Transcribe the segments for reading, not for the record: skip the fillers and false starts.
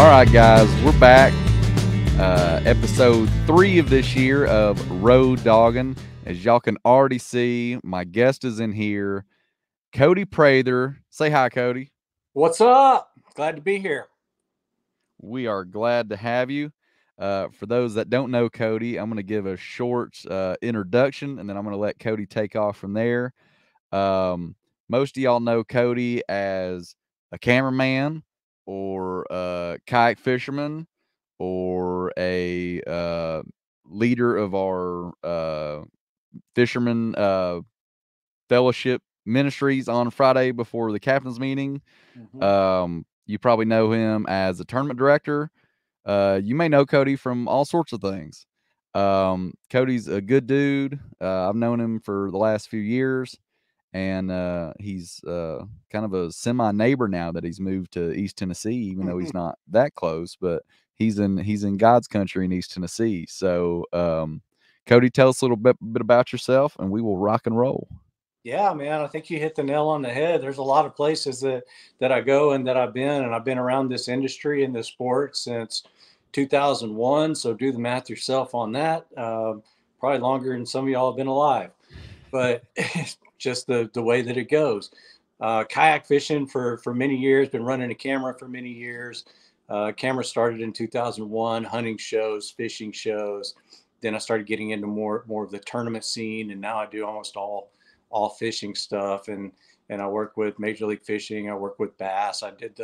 All right, guys, we're back. Episode 3 of this year of Road Dawgin. As y'all can already see, my guest is in here, Cody Prather. Say hi, Cody. What's up? Glad to be here. We are glad to have you. For those that don't know Cody, I'm going to give a short introduction, and then I'm going to let Cody take off from there. Most of y'all know Cody as a cameraman or a kayak fisherman or a leader of our Fisherman Fellowship ministries on Friday before the captain's meeting. You probably know him as a tournament director. You may know Cody from all sorts of things. Cody's a good dude. I've known him for the last few years, and he's kind of a semi neighbor now that he's moved to East Tennessee, even though he's not that close. But he's in God's country in East Tennessee. So, Cody, tell us a little bit about yourself, and we will rock and roll. Yeah, man, I think you hit the nail on the head. There's a lot of places that I go and that I've been around this industry and this sport since 2001. So do the math yourself on that. Probably longer than some of y'all have been alive, but just the way that it goes. Kayak fishing for many years, been running a camera for many years. Camera started in 2001, hunting shows, fishing shows. Then I started getting into more of the tournament scene, and now I do almost all fishing stuff. And I work with Major League Fishing. I work with bass. I did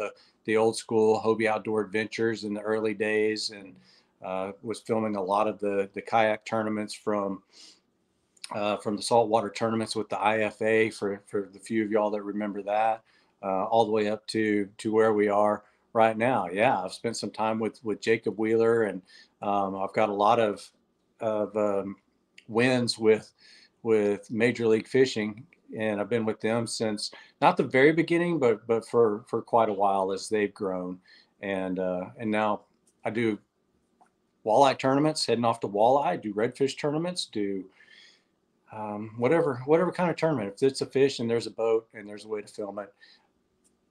the old school Hobie Outdoor Adventures in the early days, and was filming a lot of the kayak tournaments from the saltwater tournaments with the IFA for the few of y'all that remember that, all the way up to where we are right now. Yeah, I've spent some time with Jacob Wheeler, and I've got a lot of wins with Major League Fishing, and I've been with them since not the very beginning, but for quite a while as they've grown, and now I do walleye tournaments, heading off to walleye, do redfish tournaments, do whatever kind of tournament. If it's a fish and there's a boat and there's a way to film it,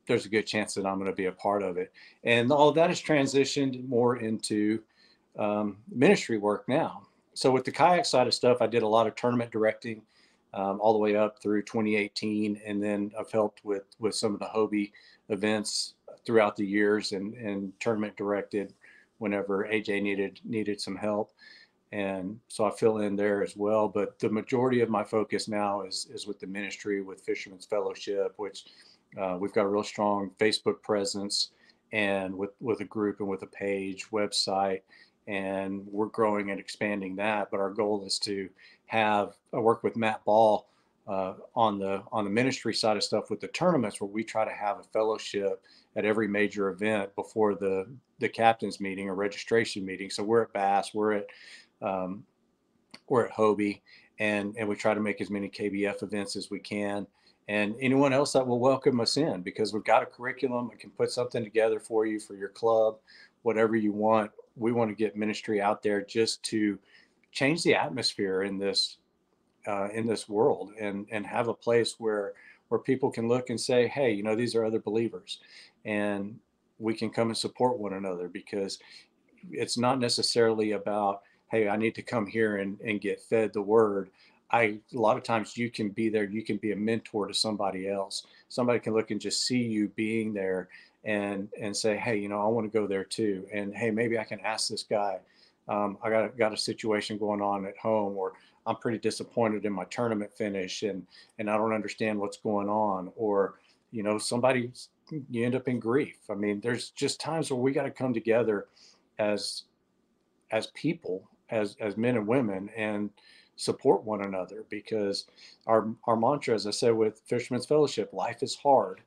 there's a good chance that I'm going to be a part of it. And all of that has transitioned more into ministry work now. So with the kayak side of stuff, I did a lot of tournament directing all the way up through 2018, and then I've helped with some of the Hobie events throughout the years, and tournament directed whenever AJ needed some help. And so I fill in there as well. But the majority of my focus now is with the ministry, with Fisherman's Fellowship, which we've got a real strong Facebook presence, and with a group and with a page, website, and we're growing and expanding that. But our goal is to have I work with Matt Ball on the ministry side of stuff with the tournaments, where we try to have a fellowship at every major event before the captain's meeting or registration meeting. So we're at Bass, um, we're at Hobie, and we try to make as many KBF events as we can, and anyone else that will welcome us in, because we've got a curriculum. I can put something together for you, for your club, whatever you want. We want to get ministry out there just to change the atmosphere in this world, and have a place where people can look and say, hey, these are other believers, and we can come and support one another, because it's not necessarily about, hey, I need to come here and get fed the word. A lot of times you can be there, you can be a mentor to somebody else. Somebody can look and just see you being there, and say, hey, I want to go there too. And hey, maybe I can ask this guy. I got a situation going on at home, or I'm pretty disappointed in my tournament finish, and I don't understand what's going on. Or, somebody, you end up in grief. I mean, there's just times where we got to come together as people, as men and women, and support one another, because our mantra, as I said with Fisherman's Fellowship, life is hard.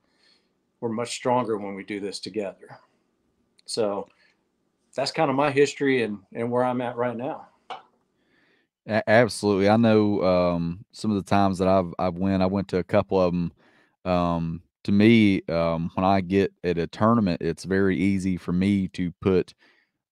We're much stronger when we do this together. So that's kind of my history, and where I'm at right now. Absolutely. I know some of the times that I went to a couple of them. To me, when I get at a tournament, it's very easy for me to put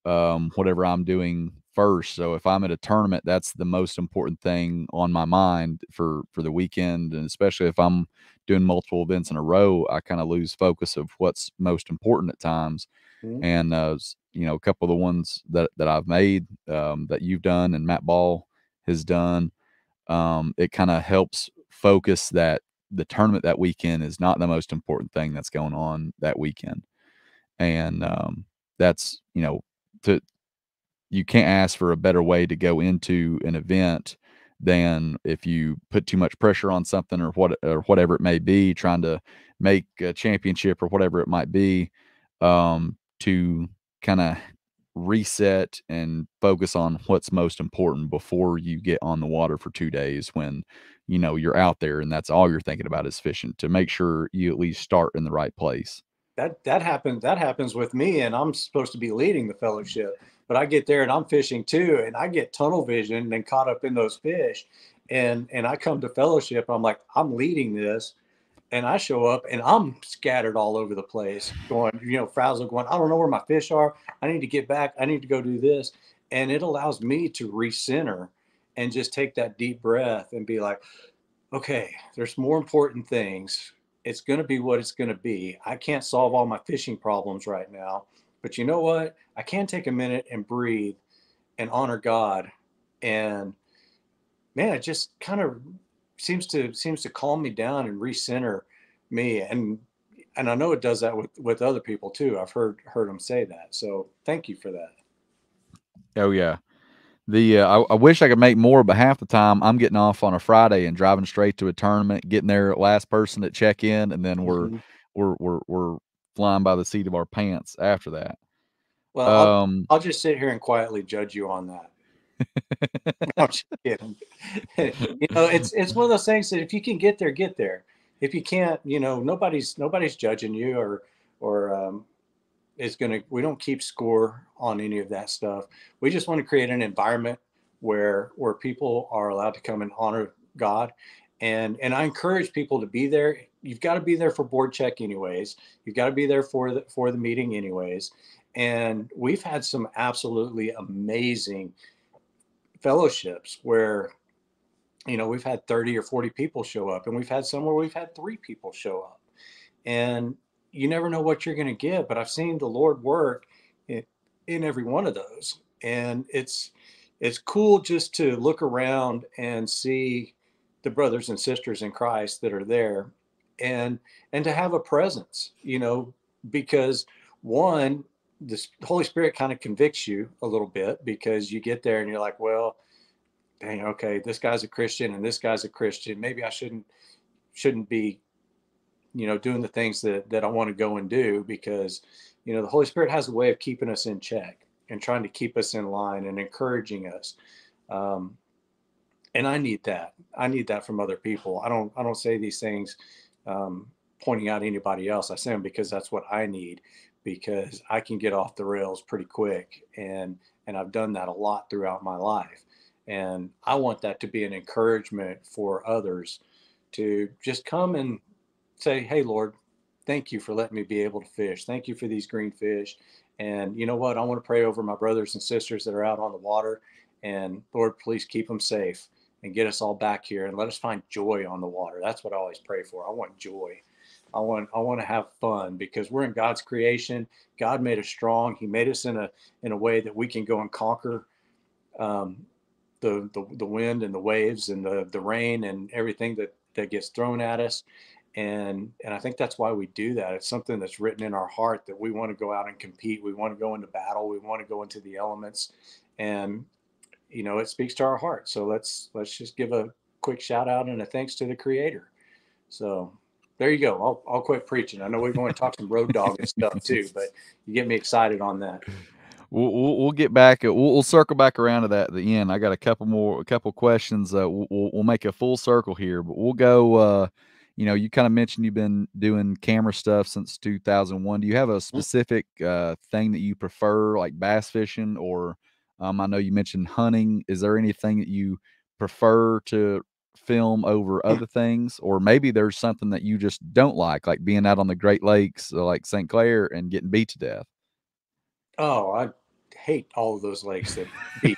whatever I'm doing first. So if I'm at a tournament, that's the most important thing on my mind for the weekend, and especially if I'm doing multiple events in a row, I kind of lose focus of what's most important at times. Mhm. And a couple of the ones that I've made, that you've done and Matt Ball has done, it kind of helps focus that the tournament that weekend is not the most important thing that's going on that weekend. And that's, to you can't ask for a better way to go into an event than if you put too much pressure on something, or whatever it may be, trying to make a championship or whatever it might be, to kind of reset and focus on what's most important before you get on the water for 2 days, when you're out there and that's all you're thinking about is fishing, to make sure you at least start in the right place. That happens with me, and I'm supposed to be leading the fellowship, but I get there and I'm fishing too, and I get tunnel vision and caught up in those fish, and I come to fellowship, I'm like, I'm leading this, and I show up and I'm scattered all over the place, going, frazzled, going, I don't know where my fish are. I need to get back. I need to go do this. And it allows me to recenter and just take that deep breath and be like, okay, there's more important things. It's going to be what it's going to be. I can't solve all my fishing problems right now, but you know what? I can take a minute and breathe and honor God. And man, it just kind of seems to calm me down and recenter me. And I know it does that with other people too. I've heard them say that. So thank you for that. Oh yeah. I wish I could make more, but half the time I'm getting off on a Friday and driving straight to a tournament, getting there last person at check in, and then we're Mhm. we're we're we're flying by the seat of our pants after that. Well, Um, I'll just sit here and quietly judge you on that. I'm just kidding. It's one of those things that if you can get there, get there. If you can't, nobody's judging you, or is going to, we don't keep score on any of that stuff. We just want to create an environment where people are allowed to come and honor God. And I encourage people to be there. You've got to be there for board check anyways. You've got to be there for the meeting anyways. And we've had some absolutely amazing fellowships where we've had 30 or 40 people show up, and we've had some where we've had 3 people show up, and you never know what you're going to get, but I've seen the Lord work in every one of those. And it's cool just to look around and see the brothers and sisters in Christ that are there, and to have a presence, because one, the Holy Spirit kind of convicts you a little bit, because you get there and you're like, well, dang, okay, this guy's a Christian and this guy's a Christian. Maybe I shouldn't be, doing the things that I want to go and do, because, the Holy Spirit has a way of keeping us in check and trying to keep us in line and encouraging us. Um, and I need that. I need that from other people. I don't say these things um, pointing out anybody else. I say them because that's what I need, because I can get off the rails pretty quick, and I've done that a lot throughout my life. And I want that to be an encouragement for others to just come and say, hey, Lord, thank you for letting me be able to fish. Thank you for these green fish. And you know what? I want to pray over my brothers and sisters that are out on the water. And Lord, please keep them safe and get us all back here and let us find joy on the water. That's what I always pray for. I want joy. I want to have fun, because we're in God's creation. God made us strong. He made us in a way that we can go and conquer um, the wind and the waves and the rain and everything that gets thrown at us. And I think that's why we do that. It's something that's written in our heart that we want to go out and compete. We want to go into battle. We want to go into the elements, and it speaks to our heart. So let's just give a quick shout out and a thanks to the Creator. So there you go. I'll quit preaching. I know we're going to talk some road dog and stuff too, but you get me excited on that. we'll get back. We'll circle back around to that at the end. I got a couple questions. We'll make a full circle here, but we'll go. You kind of mentioned you've been doing camera stuff since 2001. Do you have a specific thing that you prefer, like bass fishing, or I know you mentioned hunting. Is there anything that you prefer to film over other things, or maybe there's something that you just don't like being out on the Great Lakes, like St. Clair, and getting beat to death? Oh, I hate all of those lakes that beat.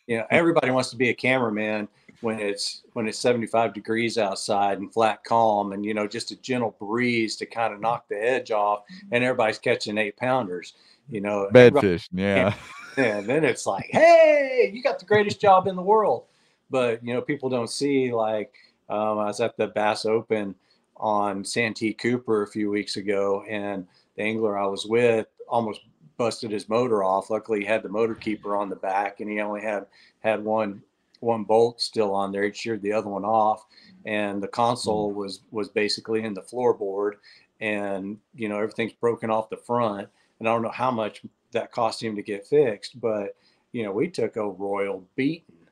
You know, everybody wants to be a cameraman when it's 75 degrees outside and flat calm, and you know, just a gentle breeze to kind of knock the edge off, and everybody's catching 8-pounders. You know, everybody. Bedfish, yeah. And then it's like, hey, you got the greatest job in the world. But, you know, people don't see, like, I was at the Bass Open on Santee Cooper a few weeks ago, and the angler I was with almost busted his motor off. Luckily, he had the motor keeper on the back, and he only had one bolt still on there. He sheared the other one off, and the console was basically in the floorboard, and you know, everything's broken off the front. And I don't know how much that cost him to get fixed, but you know, we took a royal beating,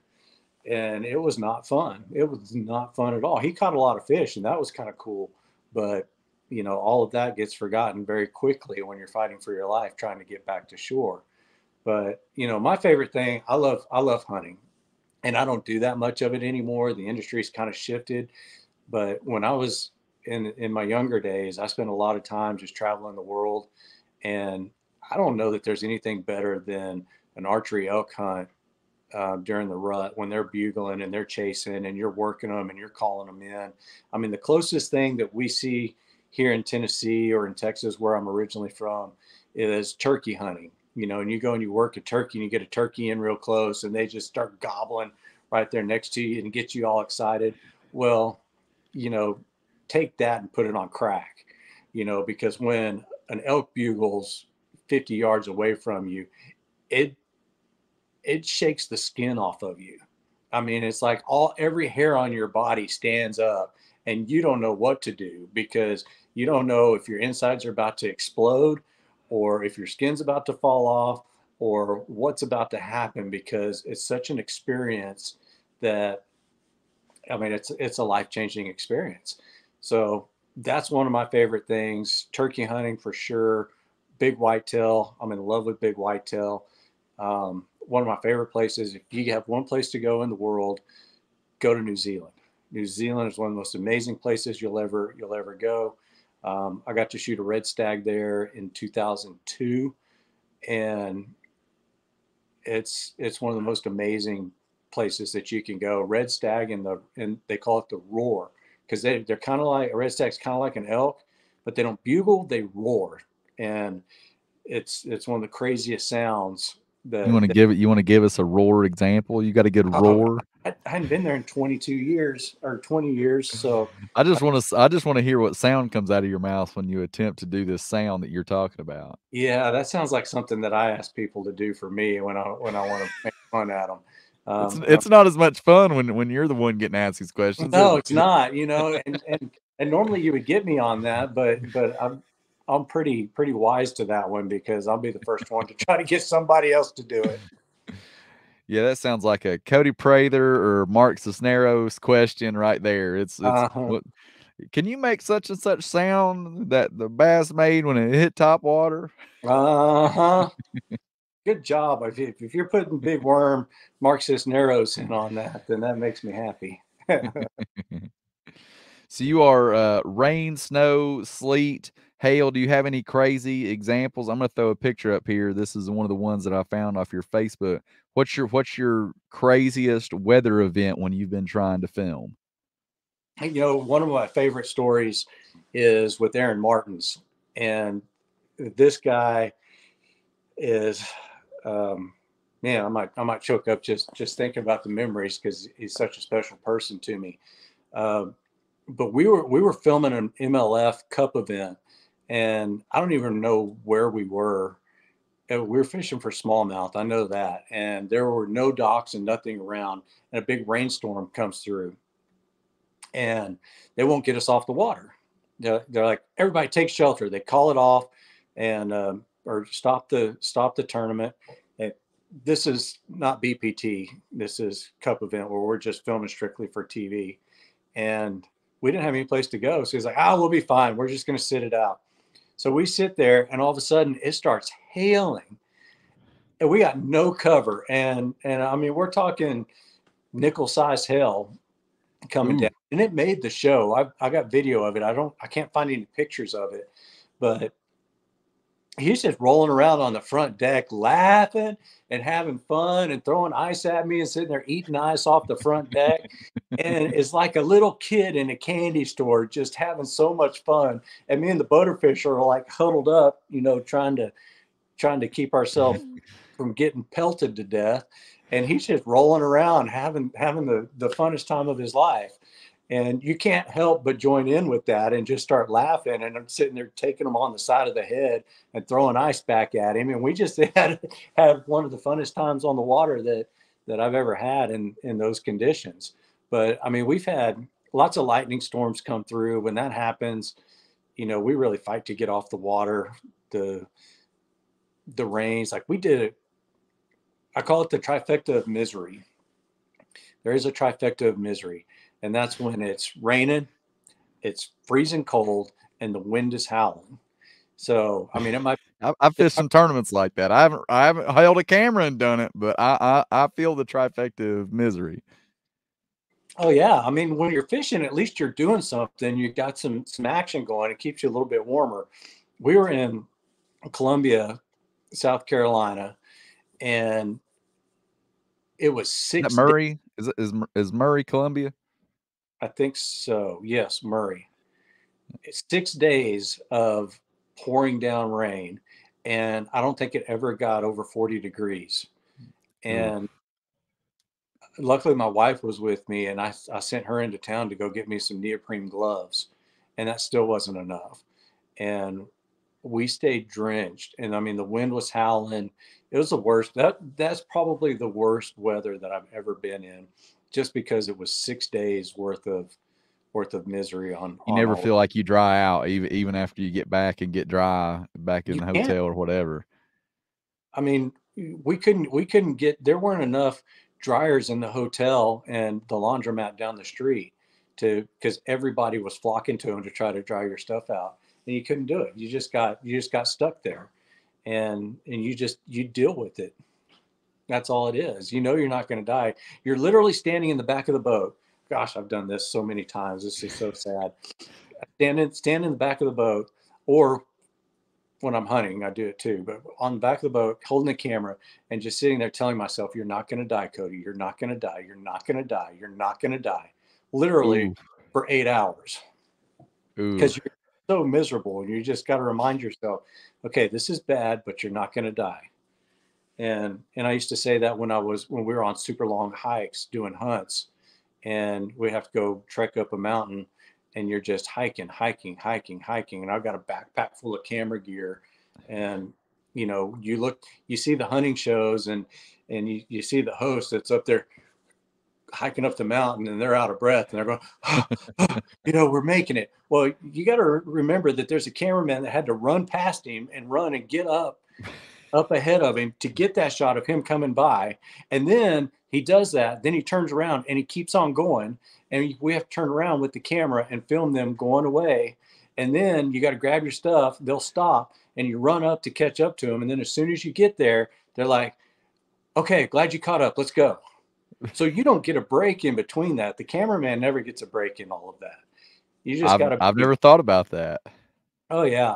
and it was not fun. It was not fun at all. He caught a lot of fish, and that was kind of cool, but you know, all of that gets forgotten very quickly when you're fighting for your life trying to get back to shore. But you know, my favorite thing, I love hunting, and I don't do that much of it anymore. The industry's kind of shifted, but when I was in my younger days, I spent a lot of time just traveling the world, and I don't know that there's anything better than an archery elk hunt during the rut when they're bugling and they're chasing and you're working them and you're calling them in. I mean, the closest thing that we see here in Tennessee or in Texas, where I'm originally from, is turkey hunting. You know, and you go and you work a turkey and you get a turkey in real close and they just start gobbling right there next to you and get you all excited. Well, you know, take that and put it on crack, you know, because when an elk bugles 50 yards away from you, it it shakes the skin off of you. I mean, it's like every hair on your body stands up and you don't know what to do because you don't know if your insides are about to explode or if your skin's about to fall off or what's about to happen, because it's such an experience that, I mean, it's a life-changing experience. So that's one of my favorite things. Turkey hunting for sure. Big whitetail. I'm in love with big whitetail. One of my favorite places, if you have one place to go in the world, go to New Zealand. New Zealand is one of the most amazing places you'll ever go. I got to shoot a red stag there in 2002, and it's one of the most amazing places that you can go. Red stag and they call it the roar, because they're kind of like, a red stag's kind of like an elk, but they don't bugle, they roar, and it's one of the craziest sounds You that, want to give it? You want to give us a roar example? You got a good oh, roar. I hadn't been there in 22 years or 20 years. So I just want to hear what sound comes out of your mouth when you attempt to do this sound that you're talking about. yeah, that sounds like something that I ask people to do for me when I want to make fun at them. And It's not as much fun when you're the one getting asked these questions, is no, it? it's not, you know, and normally you would get me on that, but I'm pretty wise to that one, because I'll be the first one to try to get somebody else to do it. Yeah, that sounds like a Cody Prather or Mark Cisneros question right there. It's Uh-huh. what can you make such and such sound that the bass made when it hit top water? Uh-huh. Good job. If you're putting big worm Mark Cisneros in on that, then that makes me happy. So you are rain, snow, sleet, hail. Do you have any crazy examples? I'm going to throw a picture up here. This is one of the ones that I found off your Facebook. What's your craziest weather event when you've been trying to film? You know, one of my favorite stories is with Aaron Martins, and this guy is, um, man, I might choke up just thinking about the memories, because he's such a special person to me. Uh, but we were filming an MLF Cup event, and I don't even know where we were. We were fishing for smallmouth, I know that, and there were no docks and nothing around, and a big rainstorm comes through, and they won't get us off the water. They're like, everybody take shelter. They call it off, and or stop the tournament. And this is not BPT. This is Cup event where we're just filming strictly for TV, and we didn't have any place to go. So he's like, we'll be fine. We're just going to sit it out. So we sit there, and all of a sudden it starts hailing, and we got no cover. And I mean, we're talking nickel size hail coming Ooh, down, and it made the show. I got video of it. I can't find any pictures of it, but he's just rolling around on the front deck, laughing and having fun and throwing ice at me and sitting there eating ice off the front deck. And it's like a little kid in a candy store, just having so much fun. And me and the butterfish are like huddled up, you know, trying to keep ourselves from getting pelted to death. And he's just rolling around, having the funnest time of his life. And you can't help but join in with that and just start laughing. And I'm sitting there taking him on the side of the head and throwing ice back at him. And we just had one of the funnest times on the water that I've ever had in those conditions. But I mean, we've had lots of lightning storms come through. When that happens, you know, we really fight to get off the water. The the rains, like we did it. I call it the trifecta of misery. There is a trifecta of misery, and that's when it's raining, it's freezing cold, and the wind is howling. So, I mean, it might. I've It fished might some tournaments like that. I haven't held a camera and done it, but I feel the trifecta of misery. oh yeah, I mean, when you're fishing, at least you're doing something. You got some action going. It keeps you a little bit warmer. We were in Columbia, South Carolina, and it was Is that 6 days. Murray? Is Murray Columbia? I think so. Yes, Murray. 6 days of pouring down rain, and I don't think it ever got over 40 degrees. Ooh. And luckily, my wife was with me, and I sent her into town to go get me some neoprene gloves, and that still wasn't enough. And we stayed drenched, and I mean, the wind was howling. It was the worst. That's probably the worst weather that I've ever been in, just because it was 6 days worth of misery You on never all. feel like you dry out even after you get back and get dry back in You the can't. hotel or whatever. I mean, we couldn't get, there weren't enough dryers in the hotel and the laundromat down the street to, because everybody was flocking to them to try to dry your stuff out, and you couldn't do it. You just got stuck there, and you deal with it. That's all it is. You know you're not going to die. You're literally standing in the back of the boat. Gosh, I've done this so many times. This is so sad. Stand in the back of the boat, or when I'm hunting, I do it too, but on the back of the boat, holding the camera and just sitting there telling myself, you're not going to die, Cody. You're not going to die. You're not going to die. You're not going to die. Literally Ooh, for 8 hours, ooh. because you're so miserable, and you just got to remind yourself, okay, this is bad, but you're not going to die. And I used to say that when we were on super long hikes doing hunts, and we have to go trek up a mountain, and you're just hiking, and I've got a backpack full of camera gear. And you see the hunting shows, and you see the host that's up there hiking up the mountain, and they're out of breath, and they're going, oh, oh, we're making it. Well, you got to remember that there's a cameraman that had to run past him and run and get up ahead of him to get that shot of him coming by. And then he does that. Then he turns around and he keeps on going. And we have to turn around with the camera and film them going away. And then you got to grab your stuff. They'll stop, and you run up to catch up to them. And then as soon as you get there, they're like, okay, glad you caught up. Let's go. So you don't get a break in between that. The cameraman never gets a break in all of that. You just got I've to I've be, never thought about that. oh, yeah.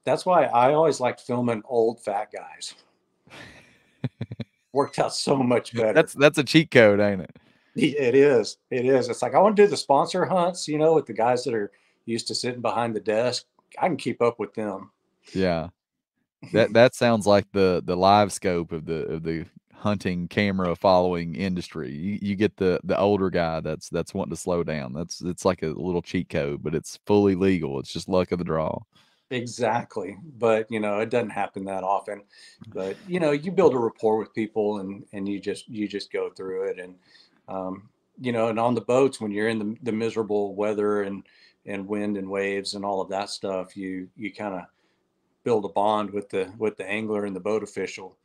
That's why I always liked filming old fat guys. Worked out so much better. That's a cheat code, ain't it? It is. It is. It's like I want to do the sponsor hunts, with the guys that are used to sitting behind the desk. I can keep up with them. Yeah. That sounds like the live scope of the hunting camera following industry. You get the older guy that's wanting to slow down. It's like a little cheat code, but it's fully legal. It's just luck of the draw. Exactly. But, it doesn't happen that often. But, you build a rapport with people, and you just go through it. And on the boats, when you're in the miserable weather and wind and waves and all of that stuff, you kind of build a bond with the angler and the boat official,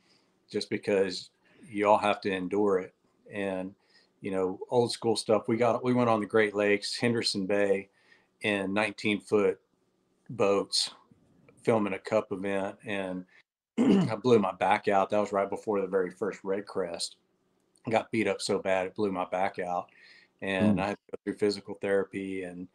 just because you all have to endure it. And old school stuff. We went on the Great Lakes, Henderson Bay, in 19-foot boats filming a cup event, and I blew my back out. That was right before the very first red crest. I got beat up so bad it blew my back out, and Ooh. I had to go through physical therapy and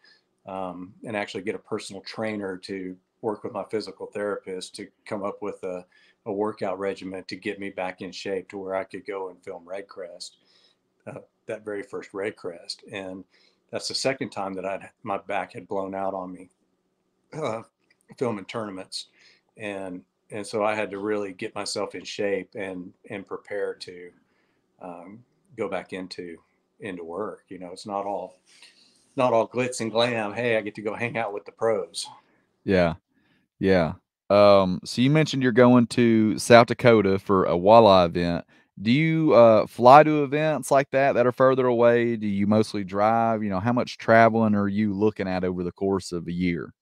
actually get a personal trainer to work with my physical therapist to come up with a workout regimen to get me back in shape to where I could go and film Red Crest, that very first Red Crest. And that's the second time that my back had blown out on me, filming tournaments. And, and so I had to really get myself in shape and prepare to go back into work. You know, it's not all glitz and glam. Hey, I get to go hang out with the pros. Yeah. Yeah. So you mentioned you're going to South Dakota for a walleye event. Do you fly to events like that are further away? Do you mostly drive? You know, how much traveling are you looking at over the course of a year?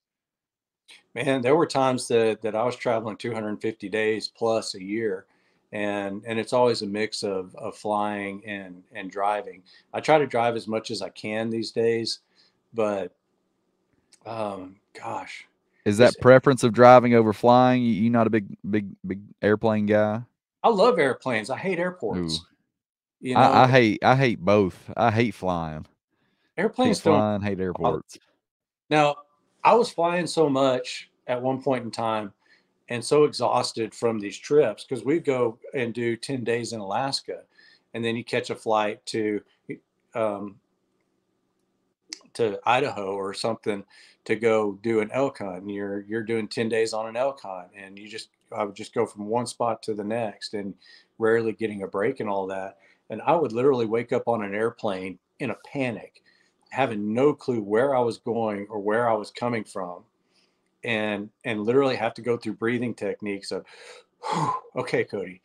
Man, there were times that I was traveling 250 days plus a year, and it's always a mix of flying and driving. I try to drive as much as I can these days, but gosh, Is it's that preference of driving over flying? You not a big airplane guy? I love airplanes. I hate Ooh, airports. You I know, hate both. I hate flying. Hate airplanes don't flying. Hate bother airports. me. Now, I was flying so much at one point in time and so exhausted from these trips because we go and do 10 days in Alaska, and then you catch a flight um, to Idaho or something to go do an elk hunt. And you're doing 10 days on an elk hunt, and I would just go from one spot to the next and rarely getting a break and all that. And I would literally wake up on an airplane in a panic, having no clue where I was going or where I was coming from, and literally have to go through breathing techniques of, okay, Cody,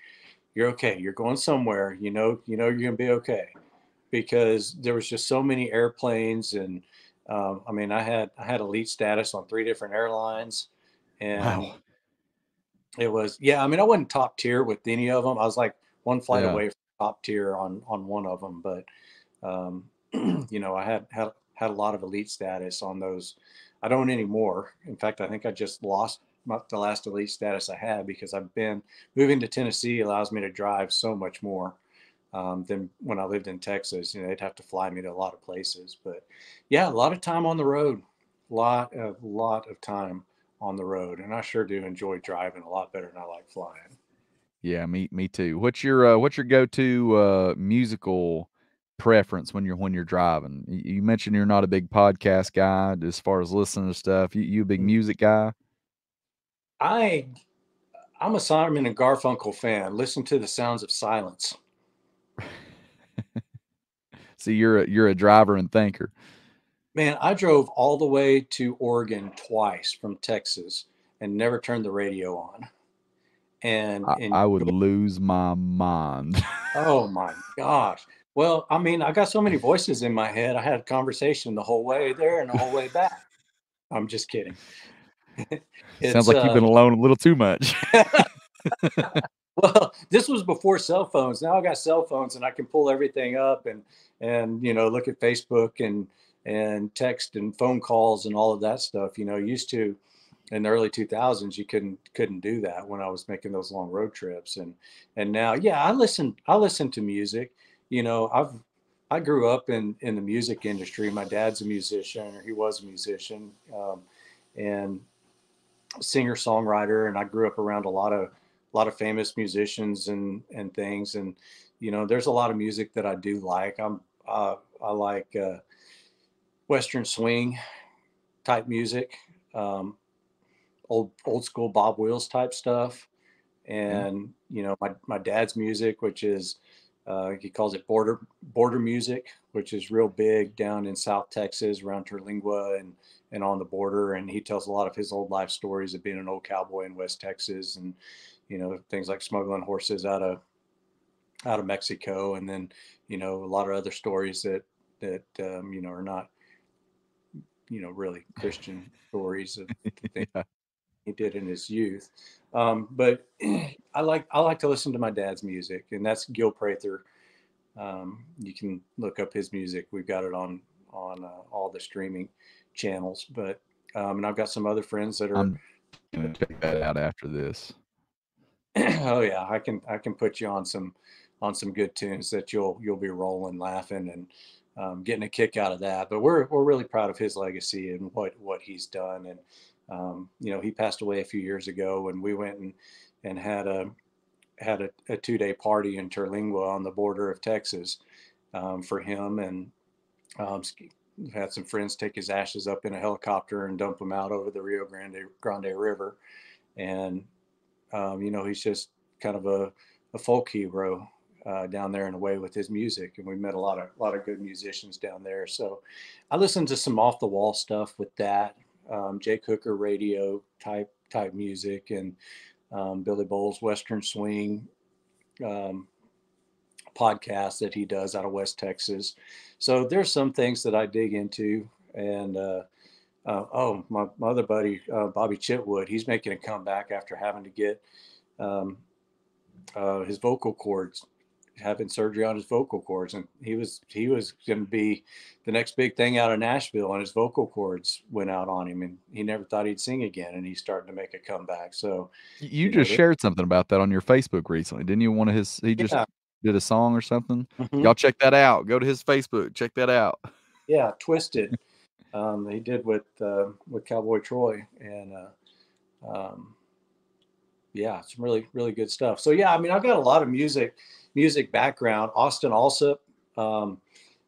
you're okay. You're going somewhere. You're gonna be okay, because there was just so many airplanes. And I mean, I had elite status on 3 different airlines, and Wow. it was, yeah. I mean, I wasn't top tier with any of them. I was like one flight Yeah. away from top tier on one of them, but um, I had a lot of elite status on those. I don't anymore. In fact, I think I just lost the last elite status I had because I've been moving to Tennessee allows me to drive so much more than when I lived in Texas. They'd have to fly me to a lot of places, but yeah, a lot of time on the road, lot of time on the road, and I sure do enjoy driving a lot better than I like flying. Yeah, me too. What's your go-to musical preference when you're driving? You mentioned you're not a big podcast guy as far as listening to stuff. You a big music guy? I I'm a Simon and Garfunkel fan. Listen to the sounds of silence. So you're a driver and thinker. Man, I drove all the way to Oregon twice from Texas and never turned the radio on. And I would enjoy, lose my mind. oh my gosh. Well, I mean, I got so many voices in my head. I had a conversation the whole way there and the whole way back. I'm just kidding. Sounds It's like you've been alone a little too much. well, this was before cell phones. Now I got cell phones and I can pull everything up and look at Facebook and text and phone calls and all of that stuff. Used to in the early 2000s you couldn't do that when I was making those long road trips. And now, yeah, I listen to music. I grew up in the music industry. My dad's a musician, or he was a musician, and singer songwriter, and I grew up around a lot of famous musicians and things. And there's a lot of music that I do like. I like Western swing type music, um, old school Bob Wills type stuff, Yeah. and my dad's music, which is he calls it border music, which is real big down in South Texas around Terlingua and on the border. And he tells a lot of his old life stories of being an old cowboy in West Texas, and things like smuggling horses out of Mexico, and then a lot of other stories that are not really Christian stories of the things Yeah. he did in his youth. But I like to listen to my dad's music, and that's Gil Prather. You can look up his music. We've got it on all the streaming channels. But and I've got some other friends that are. I'm gonna check that out after this. Oh yeah, I can put you on some good tunes that you'll be rolling, laughing, and getting a kick out of that. But we're really proud of his legacy and what he's done. And He passed away a few years ago, and we went and had a 2-day party in Terlingua on the border of Texas for him, and um, had some friends take his ashes up in a helicopter and dump them out over the Rio Grande River. And he's just kind of a folk hero down there in a way with his music, and we met a lot of good musicians down there. So I listened to some off the wall stuff with that, Jay Cooker radio type music, and Billy Bowles Western Swing um, podcast that he does out of West Texas. So there's some things that I dig into, and my other buddy Bobby Chitwood, he's making a comeback after having to get um, his vocal cords, having surgery on his vocal cords, and he was going to be the next big thing out of Nashville, and his vocal cords went out on him, and he never thought he'd sing again, and he's starting to make a comeback. So, You just there, shared something about that on your Facebook recently, didn't you? One of his he just yeah, did a song or something. hmm Y'all check that out. Go to his Facebook. Check that out. yeah, Twisted. He did with Cowboy Troy, and um, yeah, some really really good stuff. So yeah, I mean, I've got a lot of music background. Austin Alsip, um,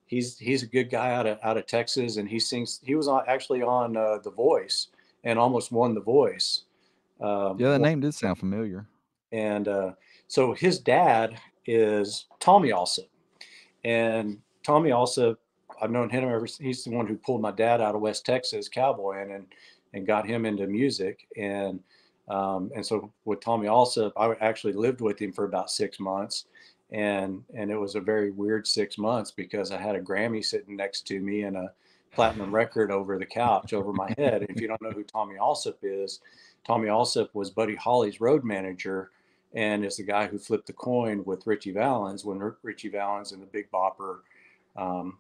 he's a good guy out of Texas, and he sings. He was actually on The Voice and almost won The Voice. Yeah, that name did sound familiar. And so his dad is Tommy Alsip, and Tommy Alsip, I've known him ever. He's the one who pulled my dad out of West Texas cowboying and got him into music. And so with Tommy Alsip, I actually lived with him for about 6 months, and it was a very weird 6 months because I had a Grammy sitting next to me and a platinum record over the couch over my head. And if you don't know who Tommy Alsip is, Tommy Alsip was Buddy Holly's road manager, and is the guy who flipped the coin with Richie Valens when Richie Valens and the Big Bopper um,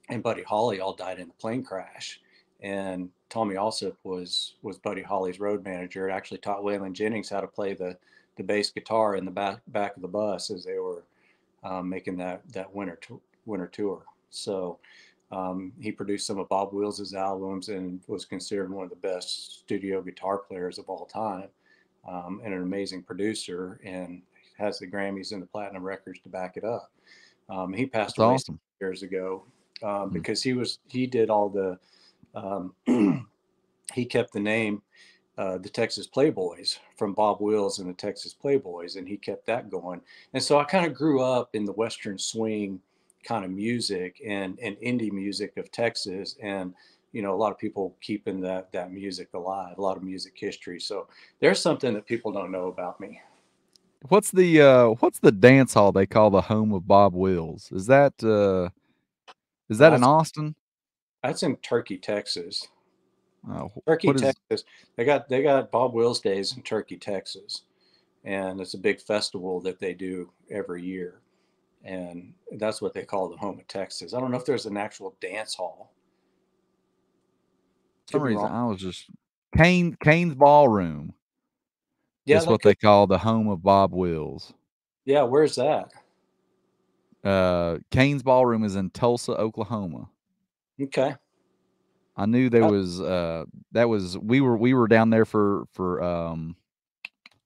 and Buddy Holly all died in a plane crash. And Tommy Alsip was Buddy Holly's road manager. It actually taught Waylon Jennings how to play the bass guitar in the back of the bus as they were making that winter tour. So he produced some of Bob Wills' albums and was considered one of the best studio guitar players of all time, and an amazing producer, and has the Grammys and the platinum records to back it up. He passed That's away awesome. years ago Mm. because he did all the um, he kept the name the Texas Playboys from Bob Wills and the Texas Playboys, and he kept that going. And so I kind of grew up in the Western swing kind of music and indie music of Texas, and a lot of people keeping that music alive, a lot of music history. So there's something that people don't know about me. What's the dance hall they call the home of Bob Wills? Is that in That's Austin? that's in Turkey, Texas. Turkey, What is Texas. They got Bob Wills Days in Turkey, Texas, and it's a big festival that they do every year, and that's what they call the home of Texas. I don't know if there's an actual dance hall. for Could some be reason wrong. I was just Kane's Ballroom Yeah, is that what could. they call the home of Bob Wills. Yeah, where's that? Kane's Ballroom is in Tulsa, Oklahoma. Okay. I knew there Uh, was that was we were down there for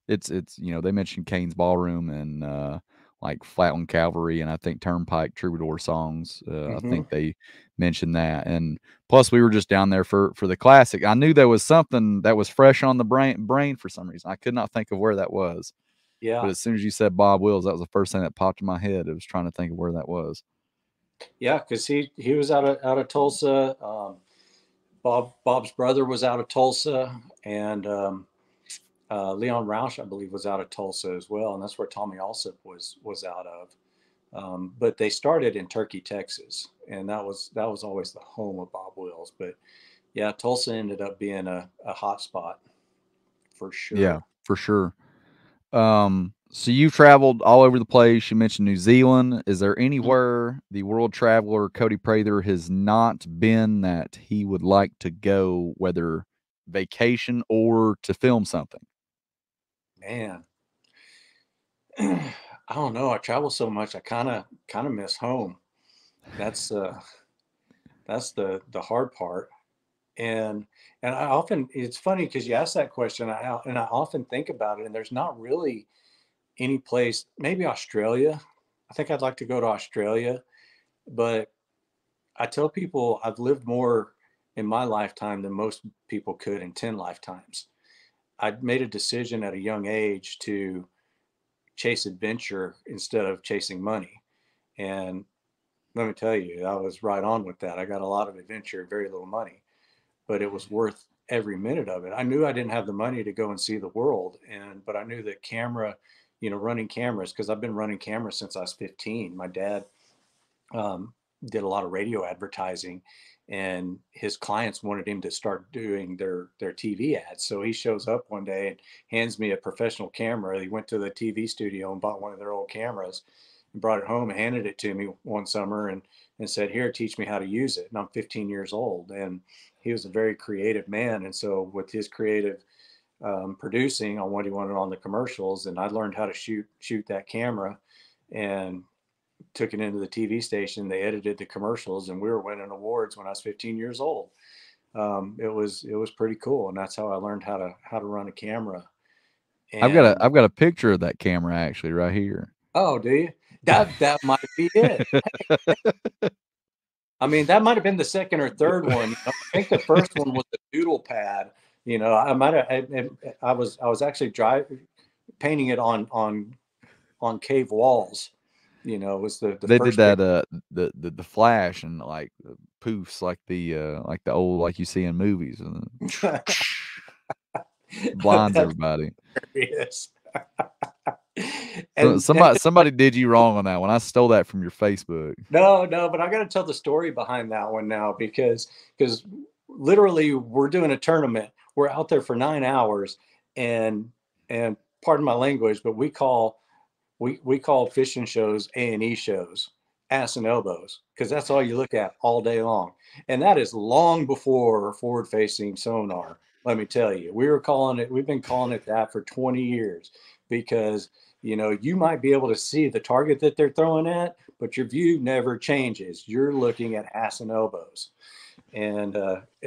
it's they mentioned Kane's Ballroom and like Flatland Cavalry and I think Turnpike Troubadour songs. I mm-hmm. think they mentioned that, and plus we were just down there for the classic. I knew there was something that was fresh on the brain for some reason. I could not think of where that was, but Yeah, as soon as you said Bob Wills, that was the first thing that popped in my head. I was trying to think of where that was. yeah, because he was out of Tulsa. Bob's brother was out of Tulsa, and Leon Roush, I believe, was out of Tulsa as well, and that's where Tommy Alsip was out of. But they started in Turkey, Texas, and that was always the home of Bob Wills. But yeah, Tulsa ended up being a hot spot for Yeah, sure. for sure. So you've traveled all over the place. You mentioned New Zealand. Is there Mhm. anywhere the world traveler Cody Prather has not been that he would like to go, whether vacation or to film something? Man, I don't know. I travel so much. I kind of miss home. That's that's the hard part. And I often, it's funny because you ask that question, and I often think about it, and there's not really any place, maybe Australia. I think I'd like to go to Australia, but I tell people I've lived more in my lifetime than most people could in 10 lifetimes. I made a decision at a young age to chase adventure instead of chasing money. And let me tell you, I was right on with that. I got a lot of adventure, very little money, but it was worth every minute of it. I knew I didn't have the money to go and see the world, but I knew that running cameras, because I've been running cameras since I was 15. My dad um, did a lot of radio advertising, and his clients wanted him to start doing their TV ads. So he shows up one day and hands me a professional camera. He went to the TV studio and bought one of their old cameras and brought it home and handed it to me one summer and said, "Here, teach me how to use it." And I'm 15 years old, and he was a very creative man. And so with his creative producing on what he wanted on the commercials, and I learned how to shoot that camera and took it into the TV station. They edited the commercials, and we were winning awards when I was 15 years old. It was pretty cool, and that's how I learned how to run a camera. And I've got a picture of that camera actually right here. oh, do you? That might be it. I mean, that might have been the second or third one. I think the first one was the doodle pad. I might have. I was actually painting it on cave walls. It was the They did first pic. that the flash and like poofs like the old like you see in movies and blinds That's everybody. hilarious. So And somebody did you wrong on that one. I stole that from your Facebook. no, but I got to tell the story behind that one now because literally we're doing a tournament. We're out there for 9 hours, and pardon my language, but we call fishing shows A&E shows, ass and elbows, because that's all you look at all day long. And that is long before forward facing sonar. Let me tell you, we've been calling it that for 20 years because, you might be able to see the target that they're throwing at, but your view never changes. You're looking at ass and elbows. And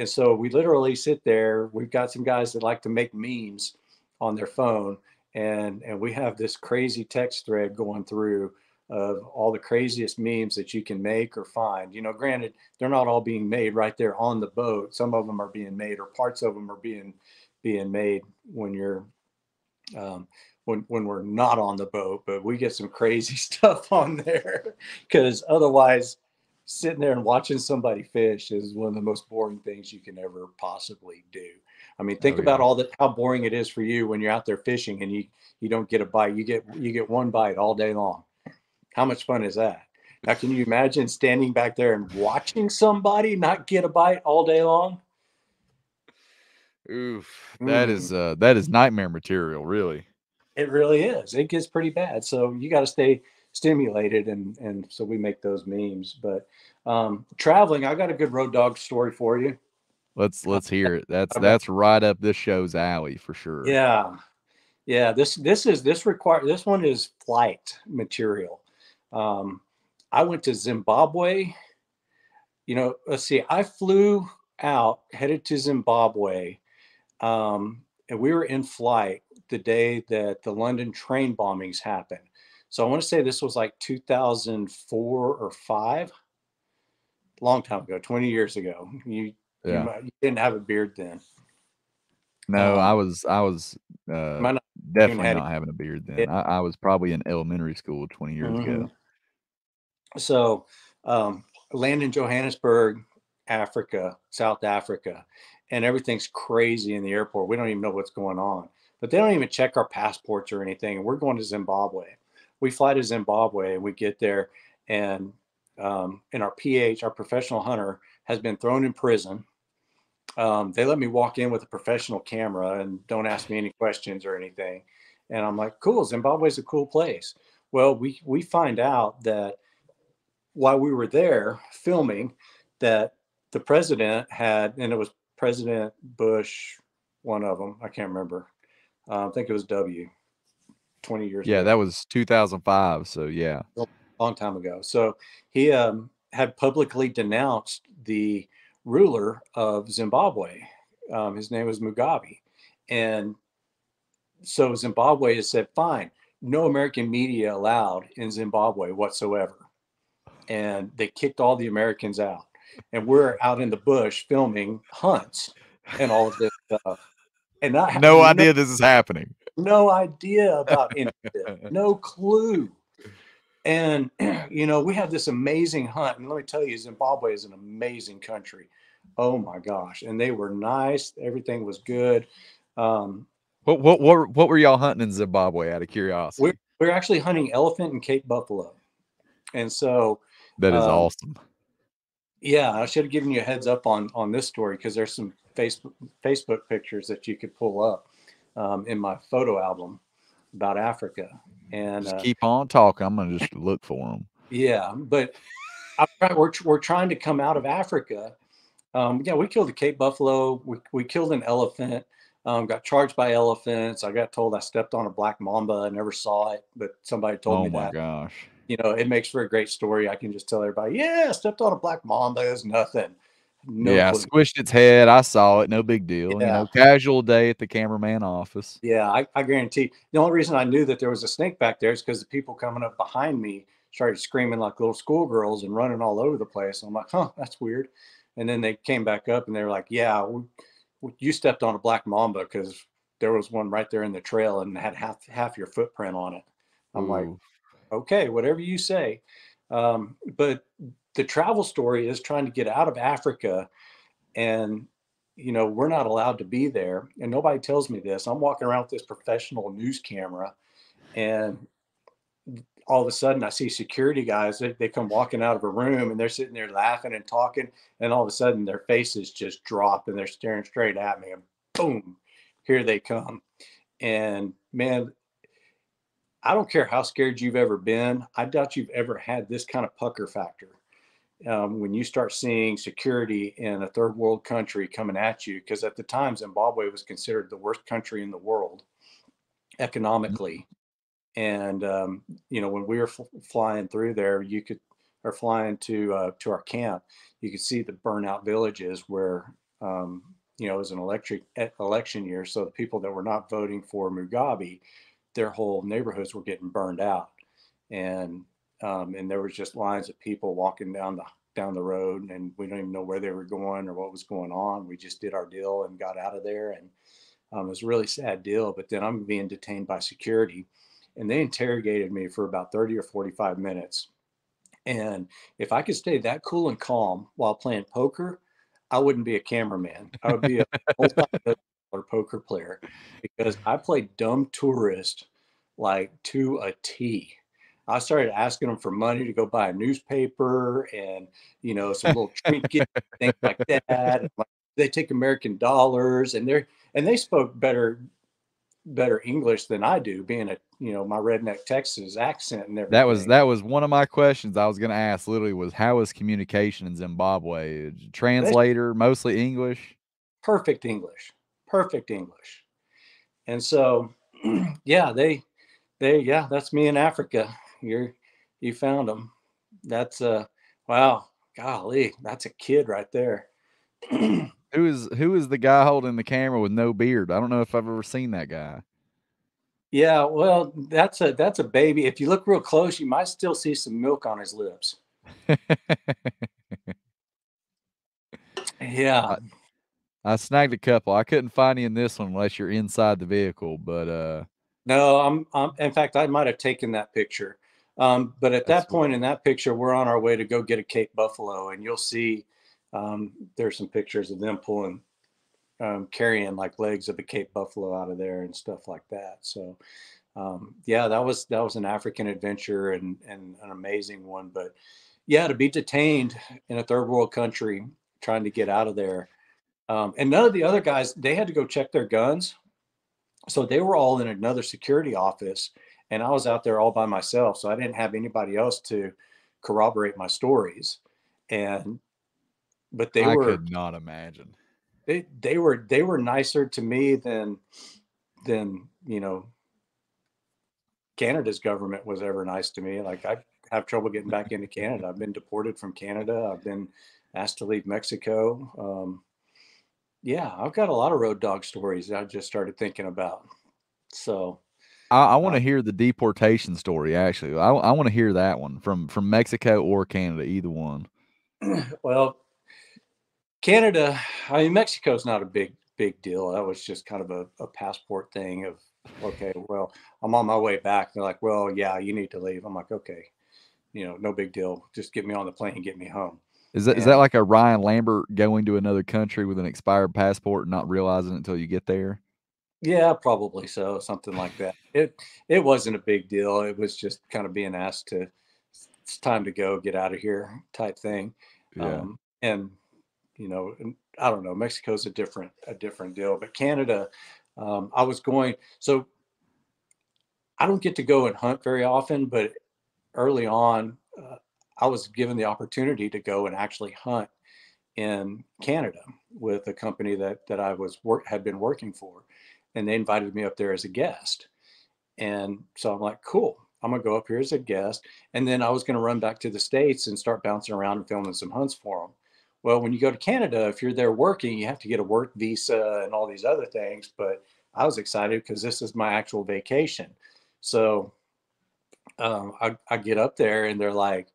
so we literally sit there. We've got some guys that like to make memes on their phone, and we have this crazy text thread going through of all the craziest memes that you can make or find. Granted, they're not all being made right there on the boat. Some of them are being made, or parts of them are being made when you're um, when we're not on the boat. But we get some crazy stuff on there because otherwise, sitting there and watching somebody fish is one of the most boring things you can ever possibly do. I mean, think Oh about yeah. all that, how boring it is for you when you're out there fishing and you don't get a bite. You get one bite all day long. How much fun is that? Now, can you imagine standing back there and watching somebody not get a bite all day long? Oof. Mm, That is nightmare material, really. it really is. It gets pretty bad. So you got to stay stimulated, and so we make those memes. But traveling, I got a good road dog story for you. Let's hear it. I've got, That's right up this show's alley for sure. yeah, yeah. This one is flight material. Um, I went to Zimbabwe. Let's see. I flew out, headed to Zimbabwe, and we were in flight the day that the London train bombings happened. So I want to say this was like 2004 or five, long time ago, 20 years ago. Yeah. You didn't have a beard then. No, Um, I was uh might not even definitely had not having a beard then. it. I was probably in elementary school 20 years Hmm. ago. So land in Johannesburg, Africa, South Africa, and everything's crazy in the airport. We don't even know what's going on, but they don't even check our passports or anything. And we're going to Zimbabwe. We fly to Zimbabwe and we get there, and our PH, our professional hunter, has been thrown in prison. They let me walk in with a professional camera and don't ask me any questions or anything. And I'm like, cool, Zimbabwe's a cool place. Well, we find out that while we were there filming, that the president had, and it was President Bush, one of them, I can't remember. I think it was W, 20 years Yeah, ago, that was 2005, so yeah. a long time ago. So he had publicly denounced the ruler of Zimbabwe. His name was Mugabe. And so Zimbabwe has said, fine, no American media allowed in Zimbabwe whatsoever. And they kicked all the Americans out. And we're out in the bush filming hunts and all of this stuff. And I have No idea this is happening. no idea about any of this, no clue. And, we had this amazing hunt. And let me tell you, Zimbabwe is an amazing country. Oh my gosh. And they were nice. Everything was good. Um, What were y'all hunting in Zimbabwe out of we're, curiosity? we're actually hunting elephant and Cape buffalo. And so, That is um, awesome. yeah, I should have given you a heads up on this story because there's some Facebook pictures that you could pull up in my photo album about Africa. And Just keep on talking. I'm gonna just look for them. yeah, but we're trying to come out of Africa. Yeah, we killed a Cape buffalo. We killed an elephant. Got charged by elephants. I got told I stepped on a black mamba. I never saw it, but somebody told Oh me my that. gosh. It makes for a great story. I can just tell everybody, yeah, I stepped on a black mamba. It's nothing. No Yeah, I clue. squished its head. I saw it. No big deal. Yeah. Casual day at the cameraman office. Yeah, I guarantee. The only reason I knew that there was a snake back there is because the people coming up behind me started screaming like little schoolgirls and running all over the place. I'm like, huh, that's weird. And then they came back up and they were like, yeah, you stepped on a black mamba because there was one right there in the trail and had half your footprint on it. I'm like, Ooh. okay, whatever you say. But the travel story is trying to get out of Africa, and we're not allowed to be there, and nobody tells me this. I'm walking around with this professional news camera, and all of a sudden I see security guys. They come walking out of a room and they're sitting there laughing and talking, and all of a sudden their faces just drop and they're staring straight at me, and boom, here they come. And man, I don't care how scared you've ever been, I doubt you've ever had this kind of pucker factor when you start seeing security in a third world country coming at you. Because at the time, Zimbabwe was considered the worst country in the world economically. And when we were flying through there, or flying to our camp, you could see the burnout villages where it was an election year. So the people that were not voting for Mugabe, their whole neighborhoods were getting burned out, and there was just lines of people walking down the road, and we don't even know where they were going or what was going on. We just did our deal and got out of there, and it was a really sad deal. But then I'm being detained by security, and they interrogated me for about 30 or 45 minutes. And if I could stay that cool and calm while playing poker, I wouldn't be a cameraman. I would be a multi-million-dollar poker player, because I played dumb tourist like to a T. I started asking them for money to go buy a newspaper and some little trinket things like that. And, like, they take American dollars, and they spoke better English than I do, being my redneck Texas accent and everything. That was one of my questions I was gonna ask. Literally, was how is communication in Zimbabwe? They Translator, mostly English. perfect English, perfect English. And so, yeah, yeah, that's me in Africa. You found them. That's wow, golly, that's a kid right there. Who is the guy holding the camera with no beard? I don't know if I've ever seen that guy. Yeah, well, that's a baby. If you look real close, you might still see some milk on his lips. Yeah. I, I snagged a couple. I couldn't find you in this one unless you're inside the vehicle, but No, in fact, I might have taken that picture. But at that's that sweet. point in that picture, we're on our way to go get a Cape buffalo, and you'll see there's some pictures of them carrying like legs of a Cape buffalo out of there and stuff like that. So, yeah, that was an African adventure, and an amazing one. But yeah, to be detained in a third world country trying to get out of there, and none of the other guys, they had to go check their guns, so they were all in another security office, and I was out there all by myself, so I didn't have anybody else to corroborate my stories. And but they I were could not imagine. they were nicer to me than Canada's government was ever nice to me. Like, I have trouble getting back into Canada. I've been deported from Canada. I've been asked to leave Mexico. Yeah, I've got a lot of road dog stories that I just started thinking about. So, I want uh, to hear the deportation story. Actually, I want to hear that one from Mexico or Canada, either one. well, Canada, I mean, Mexico's not a big deal. That was just kind of a passport thing of, okay, well, I'm on my way back. They're like, well, yeah, you need to leave. I'm like, okay, no big deal. Just get me on the plane and get me home. Is that And like a Ryan Lambert going to another country with an expired passport and not realizing it until you get there? yeah, probably so, something like that. It wasn't a big deal. It was just kind of being asked to, it's time to go, get out of here type thing. Yeah. And and I don't know, Mexico's a different deal, but Canada, I was going, so I don't get to go and hunt very often, but early on, I was given the opportunity to go and actually hunt in Canada with a company that I had been working for, and they invited me up there as a guest. And so I'm like, cool, I'm gonna go up here as a guest. And then I was gonna run back to the States and start bouncing around and filming some hunts for them. Well, when you go to Canada, if you're there working, you have to get a work visa and all these other things. But I was excited because this is my actual vacation. So I get up there and they're like,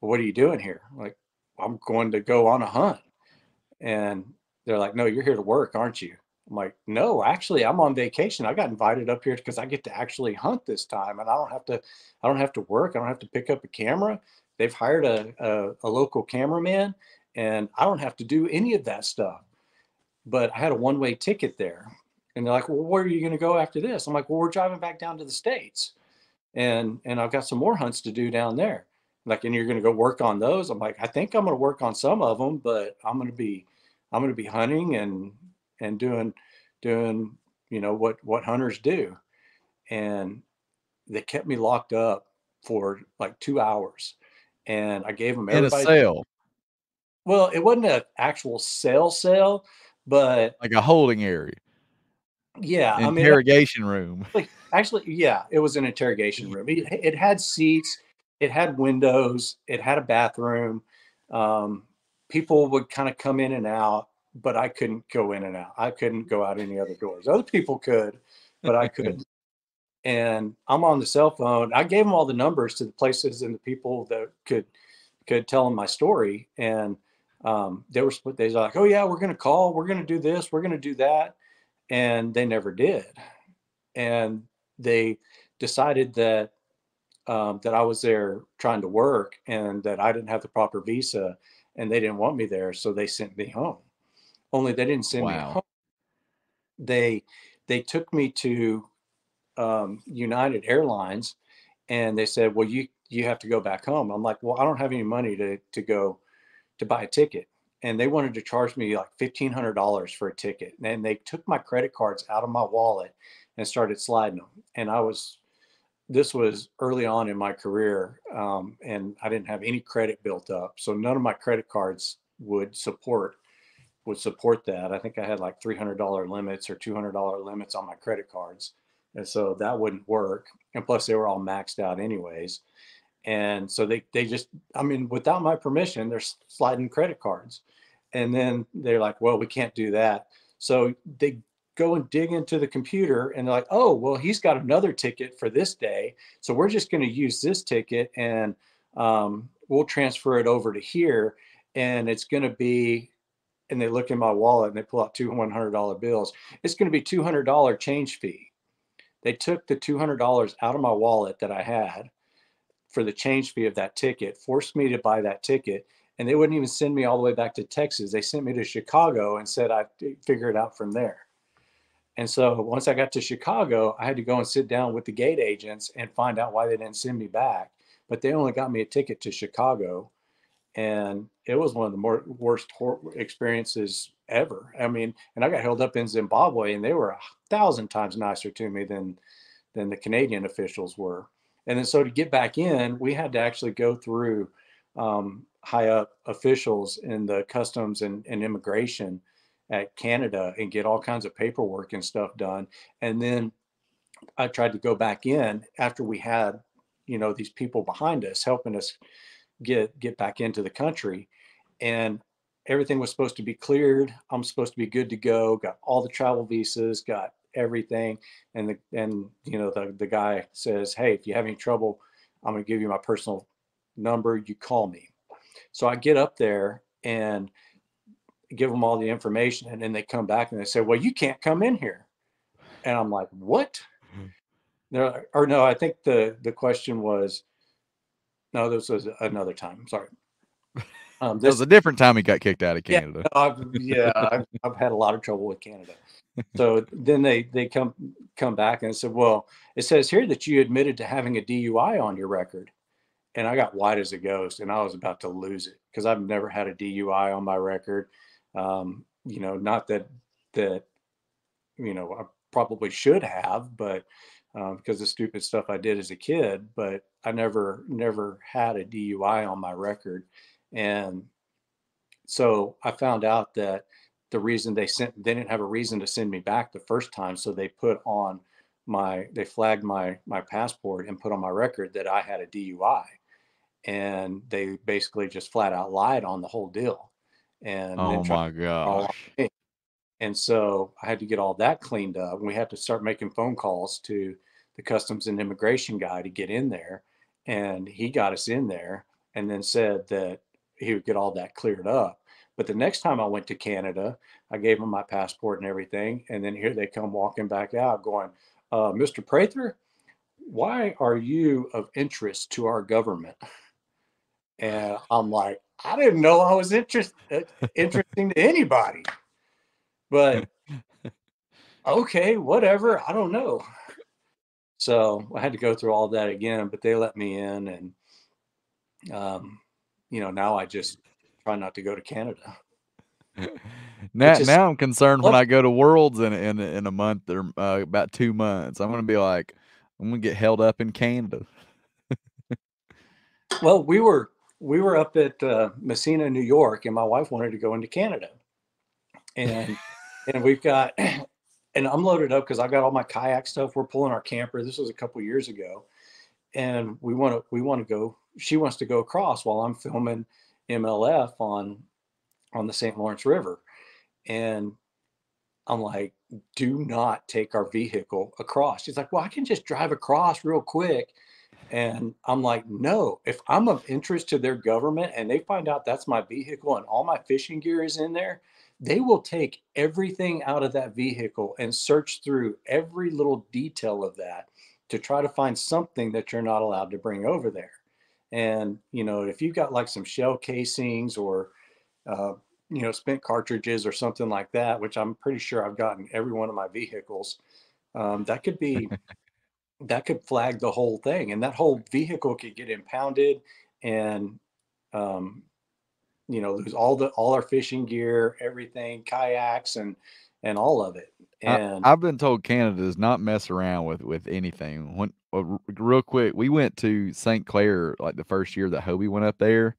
what are you doing here? I'm like, I'm going to go on a hunt. And they're like, no, you're here to work, aren't you? I'm like, no, actually, I'm on vacation. I got invited up here because I get to actually hunt this time, and I don't have to work. I don't have to pick up a camera. They've hired a local cameraman, and I don't have to do any of that stuff. But I had a one-way ticket there, and they're like, well, where are you going to go after this? I'm like, well, we're driving back down to the States, and I've got some more hunts to do down there. Like, and you're going to go work on those? I'm like, I think I'm going to work on some of them, but I'm going to be hunting and doing what hunters do. And they kept me locked up for like 2 hours, and I gave them In a everybody. cell, Well, it wasn't an actual cell, but like a holding area, yeah, I mean, interrogation room. actually, yeah, it was an interrogation room. It had seats, it had windows, it had a bathroom. Um, People would kind of come in and out, but I couldn't go in and out. I couldn't go out any other doors. Other people could, but I couldn't. And I'm on the cell phone. I gave them all the numbers to the places and the people that could tell them my story. And they were split. They were like, "Oh yeah, we're going to call. We're going to do this. We're going to do that," and they never did. And they decided that I was there trying to work and that I didn't have the proper visa, and they didn't want me there, so they sent me home. Only they didn't send me Wow. home. They they took me to United Airlines, and they said, "Well, you have to go back home." I'm like, "Well, I don't have any money to go to buy a ticket." And they wanted to charge me like $1,500 for a ticket. And they took my credit cards out of my wallet and started sliding them. And this was early on in my career, and I didn't have any credit built up. So none of my credit cards would support that. I think I had like $300 limits or $200 limits on my credit cards. And so that wouldn't work. And plus they were all maxed out anyways. And so they just, I mean, without my permission, they're sliding credit cards. And then they're like, well, we can't do that. So they go and dig into the computer and they're like, oh, well, he's got another ticket for this day. So we're just going to use this ticket and we'll transfer it over to here. And it's going to be, and they look in my wallet and they pull out two $100 bills. It's going to be $200 change fee. They took the $200 out of my wallet that I had for the change fee of that ticket, forced me to buy that ticket, and they wouldn't even send me all the way back to Texas. They sent me to Chicago and said I'd figure it out from there. And so once I got to Chicago, I had to go and sit down with the gate agents and find out why they didn't send me back. But they only got me a ticket to Chicago, and it was one of the worst experiences ever. I mean, and I got held up in Zimbabwe, and they were 1,000 times nicer to me than the Canadian officials were. And then so to get back in, we had to actually go through high up officials in the customs and immigration at Canada and get all kinds of paperwork and stuff done. And then I tried to go back in after we had these people behind us helping us get back into the country. And everything was supposed to be cleared. I'm supposed to be good to go. Got all the travel visas, got everything. And the guy says, "Hey, if you have any trouble, I'm going to give you my personal number. You call me." So I get up there and give them all the information, and then they come back and they say, "Well, you can't come in here." And I'm like, "What?" Or no, I think the question was, no, this was another time. Sorry. That was This a different time he got kicked out of Yeah, Canada. I've had a lot of trouble with Canada. So then they come back and said, "Well, it says here that you admitted to having a DUI on your record." And I got white as a ghost, and I was about to lose it because I've never had a DUI on my record. Not that I probably should have, but because the stupid stuff I did as a kid, but I never had a DUI on my record. And so I found out that the reason they didn't have a reason to send me back the first time, so they flagged my passport and put on my record that I had a DUI, and they basically just flat out lied on the whole deal, and then Oh tried my to all on gosh. me. And so I had to get all that cleaned up. And we had to start making phone calls to the customs and immigration guy to get in there. And he got us in there and then said that he would get all that cleared up. But the next time I went to Canada, I gave him my passport and everything. And then here they come walking back out going, "Mr. Prather, why are you of interest to our government?" And I'm like, I didn't know I was interesting to anybody. But okay, whatever. I don't know. So I had to go through all that again, but they let me in, and um, now I just try not to go to Canada, Now which is now I'm concerned when love. I go to Worlds in a month or, about 2 months. I'm gonna be like, I'm gonna get held up in Canada. Well, we were up at Messina, New York, and my wife wanted to go into Canada, and we've got and I'm loaded up because I got all my kayak stuff. We're pulling our camper. This was a couple years ago, and we want to go. She wants to go across while I'm filming MLF on the St. Lawrence River. And I'm like, "Do not take our vehicle across." She's like, "Well, I can just drive across real quick." And I'm like, "No, if I'm of interest to their government and they find out that's my vehicle and all my fishing gear is in there, they will take everything out of that vehicle and search through every little detail of that to try to find something that you're not allowed to bring over there." And, if you've got like some shell casings or uh, spent cartridges or something like that, which I'm pretty sure I've gotten every one of my vehicles. That could flag the whole thing, and that whole vehicle could get impounded, and um, lose all our fishing gear, everything, kayaks, and all of it. And I've been told Canada does not mess around with anything. When real quick, we went to St. Clair like the first year that Hobie went up there,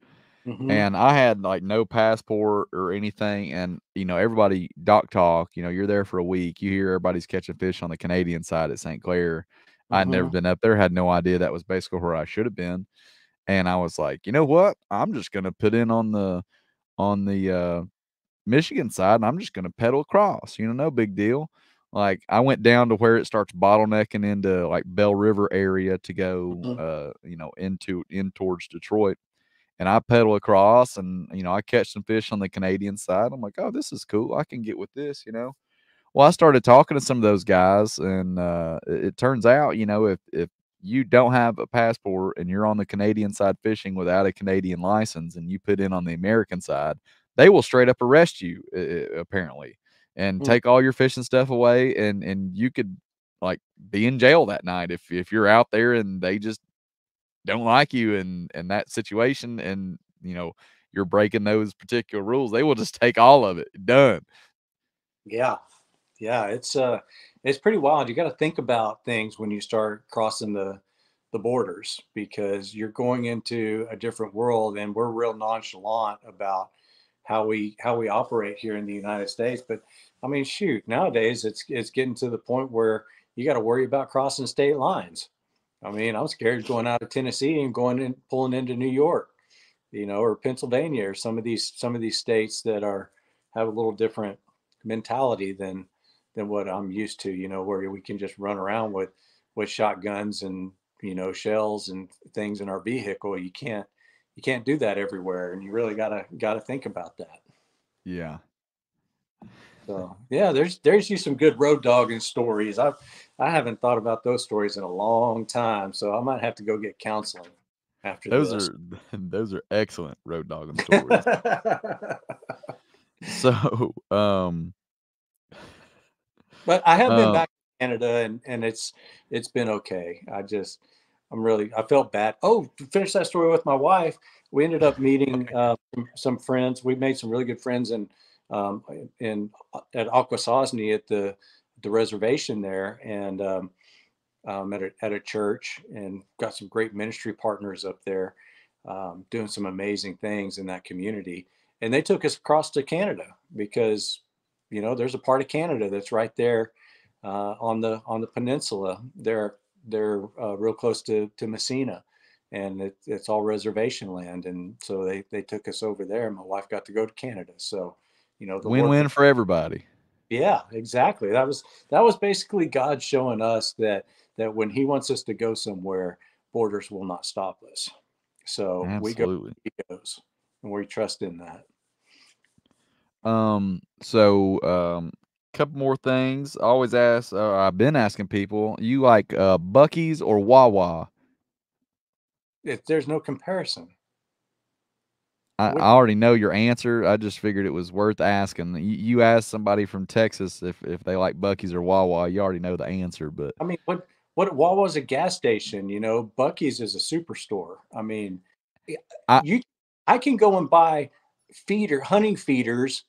mhm, and I had like no passport or anything. And everybody dock talk. You're there for a week. You hear everybody's catching fish on the Canadian side at St. Clair. I'd never mhm, been up there. Had no idea that was basically where I should have been. And I was like, you know what? I'm just gonna put in on the Michigan side, and I'm just gonna pedal across, no big deal. Like, I went down to where it starts bottlenecking into, like, Bell River area to go, mhm. in towards Detroit, and I pedal across and, I catch some fish on the Canadian side. I'm like, "Oh, this is cool. I can get with this." Well, I started talking to some of those guys, and it turns out, if you don't have a passport and you're on the Canadian side fishing without a Canadian license, and you put in on the American side, they will straight up arrest you, apparently, and Mm. take all your fishing stuff away, and you could like be in jail that night if you're out there and they just don't like you in that situation, and you're breaking those particular rules. They will just take all of it. Done. Yeah, yeah, it's pretty wild. You got to think about things when you start crossing the borders, because you're going into a different world, and we're real nonchalant about how we operate here in the United States. But I mean, shoot, nowadays it's getting to the point where you got to worry about crossing state lines. I mean, I'm scared going out of Tennessee and going and pulling into New York, or Pennsylvania, or some of these states that have a little different mentality than what I'm used to, where we can just run around with shotguns and, shells and things in our vehicle. You can't do that everywhere, and you really gotta think about that. Yeah. So yeah, there's you some good road dogging stories. I haven't thought about those stories in a long time, so I might have to go get counseling after Those this. are those are excellent road dogging stories. So, But I have been uh, back to Canada, and it's been okay. I felt bad. Oh, to finish that story with my wife, we ended up meeting some friends. We made some really good friends um, in at Akwesasne at the reservation there, and at a church, and got some great ministry partners up there, doing some amazing things in that community. And they took us across to Canada because, there's a part of Canada that's right there on the peninsula. They're real close to Messina, and it's all reservation land. And so they took us over there. And my wife got to go to Canada. So, the work. win-win for everybody. Yeah, exactly. That was basically God showing us that when He wants us to go somewhere, borders will not stop us. So we go Absolutely. where He goes, and we trust in that. So, couple more things. I always ask, I've been asking people, you like Bucky's or Wawa? There's no comparison. I What already know your answer. I just figured it was worth asking. You ask somebody from Texas if they like Bucky's or Wawa, you already know the answer. But I mean, what Wawa's a gas station, Bucky's is a superstore. I mean, y- I you I can go and buy hunting feeders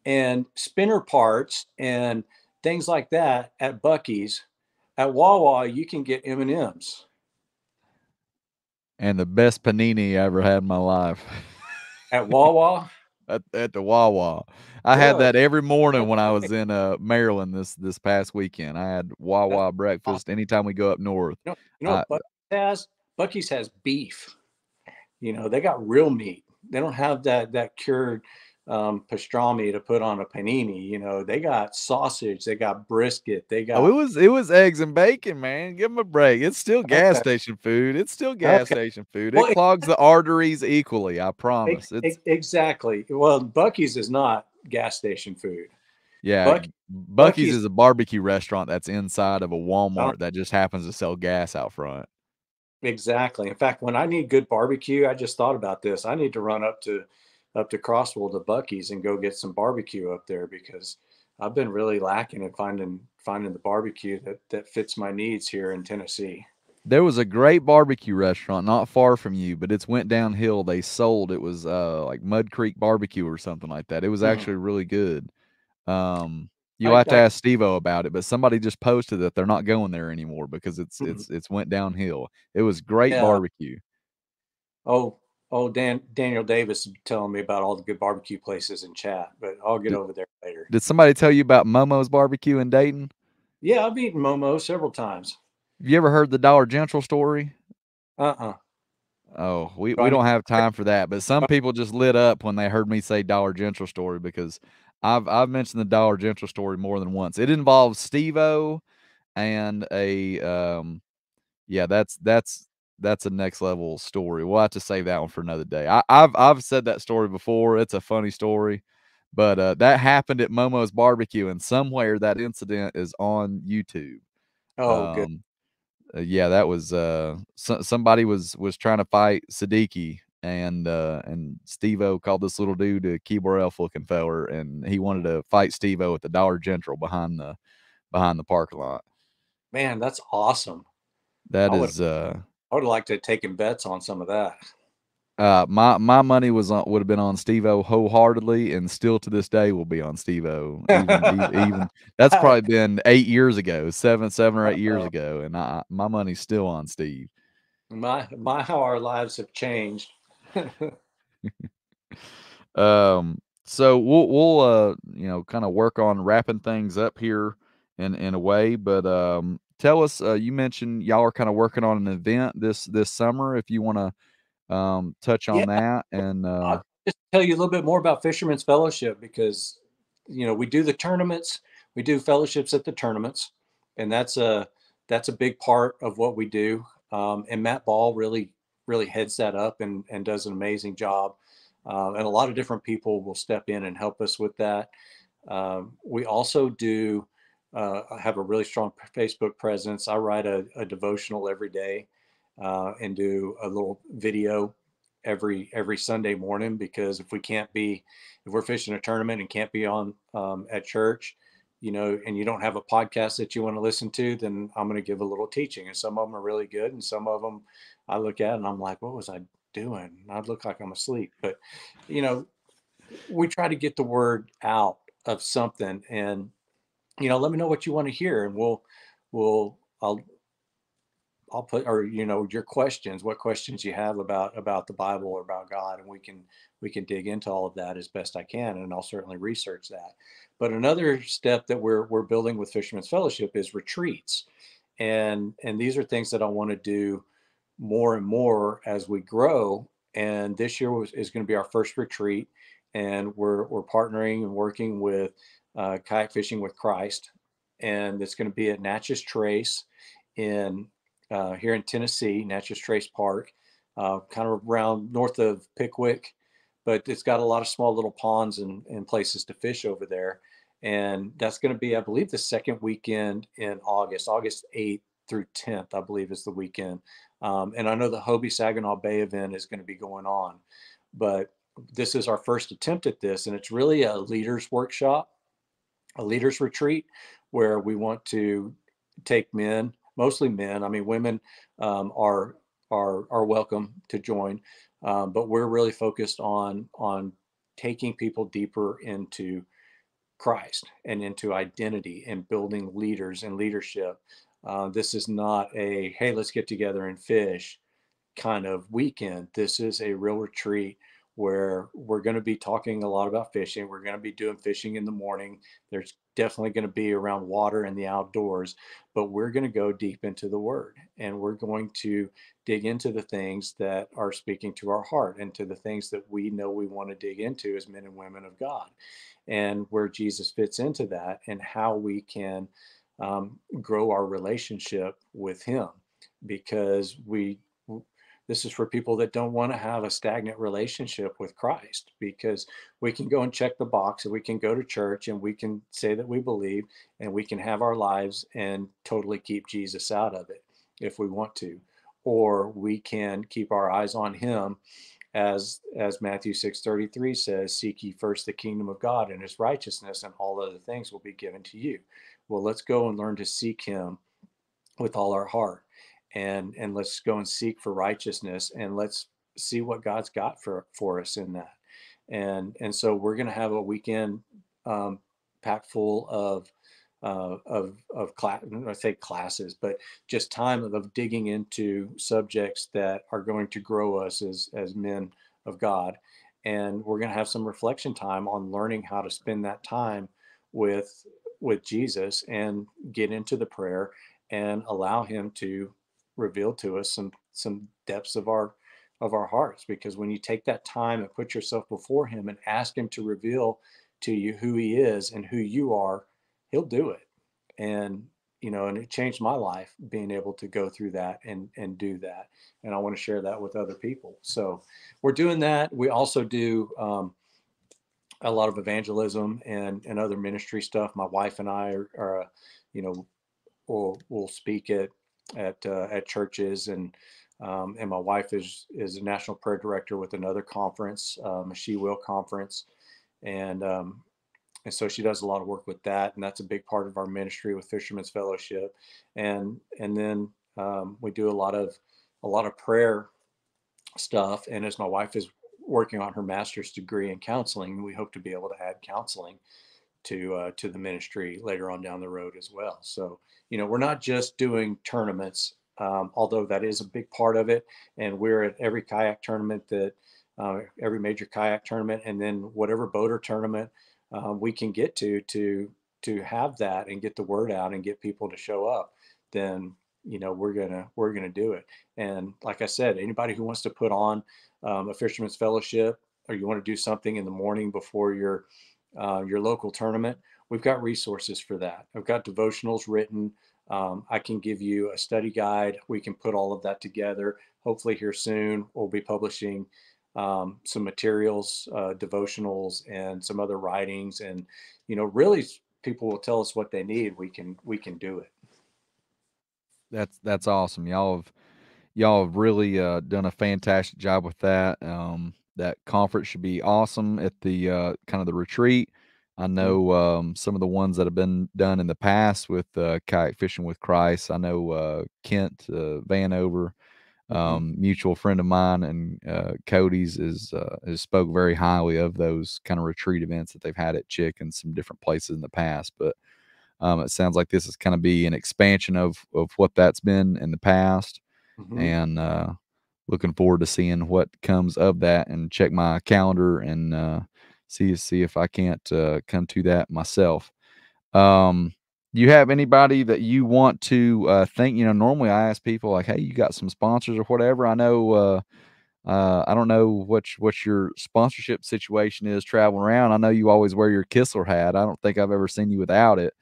and spinner parts and things like that at Bucky's. At Wawa, you can get M&Ms. and the best panini I ever had in my life. At Wawa, At the Wawa. I had really? that every morning No when I way. was in Maryland this past weekend. I had That's Wawa awesome. breakfast anytime we go up north. What I Bucky's has? Bucky's has beef. They got real meat. They don't have that cured pastrami to put on a panini. They got sausage. They got brisket. They Oh, got it was eggs and bacon, man. Give 'em a break. It's still gas okay, station food. It's still gas okay. station food. It Well, clogs the arteries equally, I promise. It's exactly. Well, Bucky's is not gas station food. yeah, Buck Bucky's Bucky's. is a barbecue restaurant that's inside of a I don't Walmart that just happens to sell gas out front. exactly. In fact, when I need good barbecue, I just thought about this. I need to run up to Crossville to Bucky's and go get some barbecue up there because I've been really lacking in finding the barbecue that fits my needs here in Tennessee. There was a great barbecue restaurant not far from you, but it's went downhill. They sold it was like Mud Creek Barbecue or something like that. It was Hmm. actually really good. You'll I, have to I ask Steve-O about it, but somebody just posted that they're not going there anymore because mhm. it's went downhill. It was great Yeah. barbecue. Oh, Daniel Davis is telling me about all the good barbecue places in chat, but I'll get Did, over there later. did somebody tell you about Momo's barbecue in Dayton? Yeah, I've eaten Momo several times. Have you ever heard the Dollar General story? Uh-uh. Oh, we Do I need don't have time for that, but some people just lit up when they heard me say Dollar General story because I've mentioned the Dollar General story more than once. It involves Steve-O and a yeah, that's a next level story. We'll have to save that one for another day. I've said that story before. It's a funny story, but that happened at Momo's barbecue, and somewhere that incident is on YouTube. Oh, good. Um, yeah, that was somebody was trying to fight Siddiqui, and Steve-O called this little dude a keyboard elf looking feller, and he wanted to fight Steve-O at the Dollar General behind the parking lot. Man, that's awesome. That I would is I would like to have taken bets on some of that. my money would have been on Steve-O wholeheartedly, and still to this day will be on Steve-O. Even that's probably been 8 years ago, seven or 8 years Uh, ago, and my money's still on Steve. my how our lives have changed. So we'll kind of work on wrapping things up here in a way, but tell us, you mentioned y'all are kind of working on an event this summer. If you want to touch Yeah, on that, and I'll just tell you a little bit more about Fisherman's Fellowship because, we do the tournaments, we do fellowships at the tournaments, and that's a big part of what we do. And Matt Ball really heads that up and does an amazing job. And a lot of different people will step in and help us with that. We also do have a really strong Facebook presence. I write a devotional every day and do a little video every Sunday morning, because if we're fishing a tournament and can't be on at church, and you don't have a podcast that you want to listen to, then I'm going to give a little teaching. And some of them are really good, and some of them I look at and I'm like, what was I doing? I look like I'm asleep. But you know, we try to get the word out of something, and let me know what you want to hear, and we'll I'll put, or your questions, what questions you have about the Bible or about God, and we can dig into all of that as best I can, and I'll certainly research that. But another step that we're building with Fisherman's Fellowship is retreats, and these are things that I want to do more and more as we grow. And this year is going to be our first retreat, and we're partnering and working with Kayak Fishing with Christ, and it's going to be at Natchez Trace in here in Tennessee, Natchez Trace Park, kind of around north of Pickwick, but it's got a lot of small little ponds and places to fish over there. And that's going to be, I believe, the second weekend in August, August 8th through 10th, I believe is the weekend. And I know the Hobie Saginaw Bay event is going to be going on, but this is our first attempt at this. And it's really a leaders workshop, a leaders retreat, where we want to take men, mostly men. I mean, women are welcome to join, but we're really focused on taking people deeper into Christ and into identity and building leaders and leadership. This is not a, hey, let's get together and fish kind of weekend. This is a real retreat where we're going to be talking a lot about fishing. We're going to be doing fishing in the morning. There's definitely going to be around water and the outdoors, but we're going to go deep into the word, and we're going to dig into the things that are speaking to our heart and to the things that we know we want to dig into as men and women of God, and where Jesus fits into that, and how we can grow our relationship with him, because this is for people that don't want to have a stagnant relationship with Christ, because we can go and check the box, and we can go to church, and we can say that we believe, and we can have our lives and totally keep Jesus out of it if we want to, or we can keep our eyes on him, as Matthew 6:33 says, seek ye first the kingdom of God and his righteousness, and all other things will be given to you. Well, let's go and learn to seek him with all our heart, and let's go and seek for righteousness, and let's see what God's got for us in that. And so we're going to have a weekend packed full of class, I say classes, but just time of digging into subjects that are going to grow us as men of God. And we're going to have some reflection time on learning how to spend that time with with Jesus, and get into the prayer and allow him to reveal to us some depths of our hearts. Because when you take that time and put yourself before him and ask him to reveal to you who he is and who you are, he'll do it. And and it changed my life, being able to go through that and do that. And I want to share that with other people. So we're doing that. We also do a lot of evangelism and other ministry stuff. My wife and I are you know will speak at churches, and my wife is a national prayer director with another conference, a She Will conference, and so she does a lot of work with that, and that's a big part of our ministry with Fisherman's Fellowship. And then we do a lot of prayer stuff. And as my wife is working on her master's degree in counseling, we hope to be able to add counseling to the ministry later on down the road as well. So we're not just doing tournaments, although that is a big part of it. And we're at every kayak tournament every major kayak tournament, and then whatever boater tournament we can get to have that and get the word out and get people to show up. then we're gonna do it. And like I said, anybody who wants to put on a Fisherman's Fellowship, or you want to do something in the morning before your local tournament, we've got resources for that. I've got devotionals written. I can give you a study guide. We can put all of that together. Hopefully, here soon, we'll be publishing some materials, devotionals, and some other writings. And really, people will tell us what they need. We can do it. That's awesome. Y'all have really done a fantastic job with that. That conference should be awesome at the kind of the retreat. I know some of the ones that have been done in the past with kayak fishing with Christ. I know Kent Vanover, Mm-hmm. mutual friend of mine, and Cody's has spoke very highly of those kind of retreat events that they've had at Chick and some different places in the past. But it sounds like this is kind of be an expansion of what that's been in the past, Mm-hmm. and looking forward to seeing what comes of that. And check my calendar and see if I can't come to that myself. Do you have anybody that you want to thank? Normally I ask people like, "Hey, you got some sponsors or whatever?" I know. I don't know what your sponsorship situation is traveling around. I know you always wear your Kistler hat. I don't think I've ever seen you without it.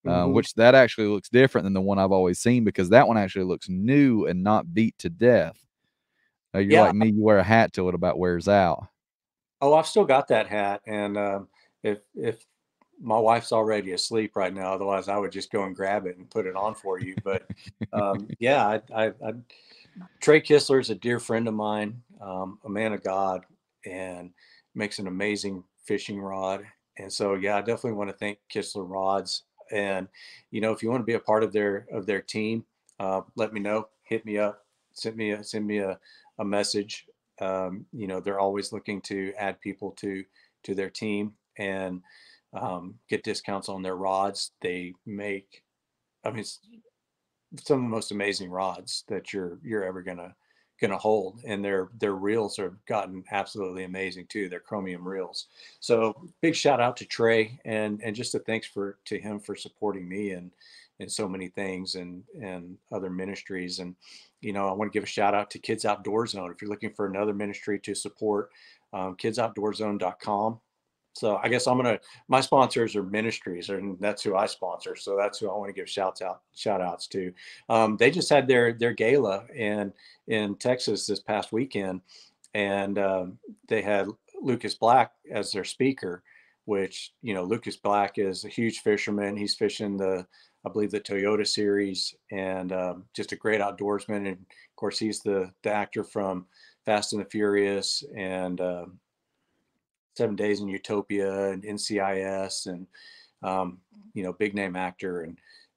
Mm-hmm. Which that actually looks different than the one I've always seen, because that one actually looks new and not beat to death. You're Yeah. like me, you wear a hat till it about wears out. Oh, I've still got that hat, and if my wife's already asleep right now, otherwise I would just go and grab it and put it on for you. But yeah, Trey Kistler is a dear friend of mine, a man of God, and makes an amazing fishing rod. And so, yeah, I definitely want to thank Kistler Rods. And if you want to be a part of their team, let me know. Hit me up. Send me a message. They're always looking to add people to their team and get discounts on their rods. They make, I mean, some of the most amazing rods that you're ever gonna hold, and their reels have gotten absolutely amazing too. They're chromium reels. So big shout out to Trey, and just a thanks to him for supporting me and so many things, and other ministries. And I want to give a shout out to Kids Outdoor Zone. If you're looking for another ministry to support, kidsoutdoorzone.com. So I guess my sponsors are ministries, and that's who I sponsor. So that's who I want to give shout outs to. They just had their gala in Texas this past weekend, and they had Lucas Black as their speaker, which, Lucas Black is a huge fisherman. He's fishing I believe the Toyota series, and just a great outdoorsman. And of course, he's the actor from Fast and the Furious, and 7 Days in Utopia, and NCIS, and big name actor.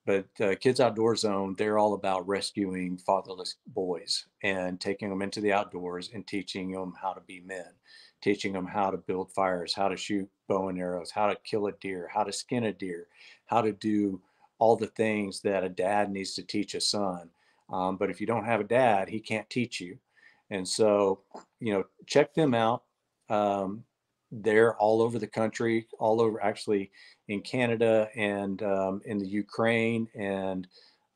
But Kids Outdoor Zone, they're all about rescuing fatherless boys and taking them into the outdoors and teaching them how to be men, teaching them how to build fires, how to shoot bow and arrows, how to kill a deer, how to skin a deer, how to do all the things that a dad needs to teach a son. But if you don't have a dad, he can't teach you. And so, check them out. Um, they're all over the country, all over, actually, in Canada, and in the Ukraine, and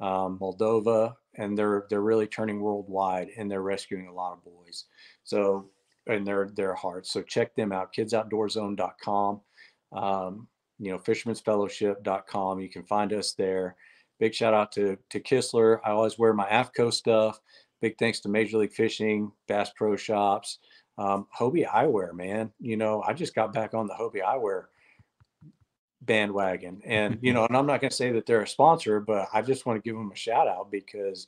Moldova, and they're really turning worldwide, and they're rescuing a lot of boys. So, and their hearts. So check them out, kidsoutdoorzone.com, fishermansfellowship.com. You can find us there. Big shout out to Kistler. I always wear my AFCO stuff. Big thanks to Major League Fishing, Bass Pro Shops, Hobie Eyewear, man. I just got back on the Hobie Eyewear bandwagon, and I'm not going to say that they're a sponsor, but I just want to give them a shout out, because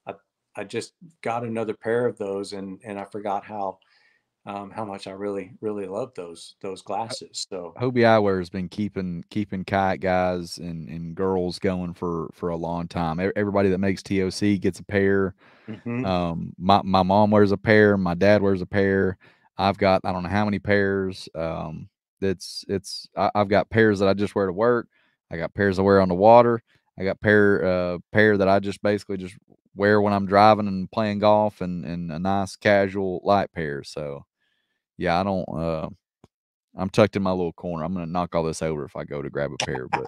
I I just got another pair of those, and I forgot how much I really really love those glasses. So Hobie Eyewear has been keeping kayak guys and girls going for a long time. Everybody that makes TOC gets a pair. hmm My mom wears a pair. My dad wears a pair. I've got I don't know how many pairs. I've got pairs that I just wear to work. I got pairs I wear on the water. I got pair that I just basically just wear when I'm driving and playing golf, and a nice casual light pair. So yeah, I don't. I'm tucked in my little corner. I'm gonna knock all this over if I go to grab a pair. But I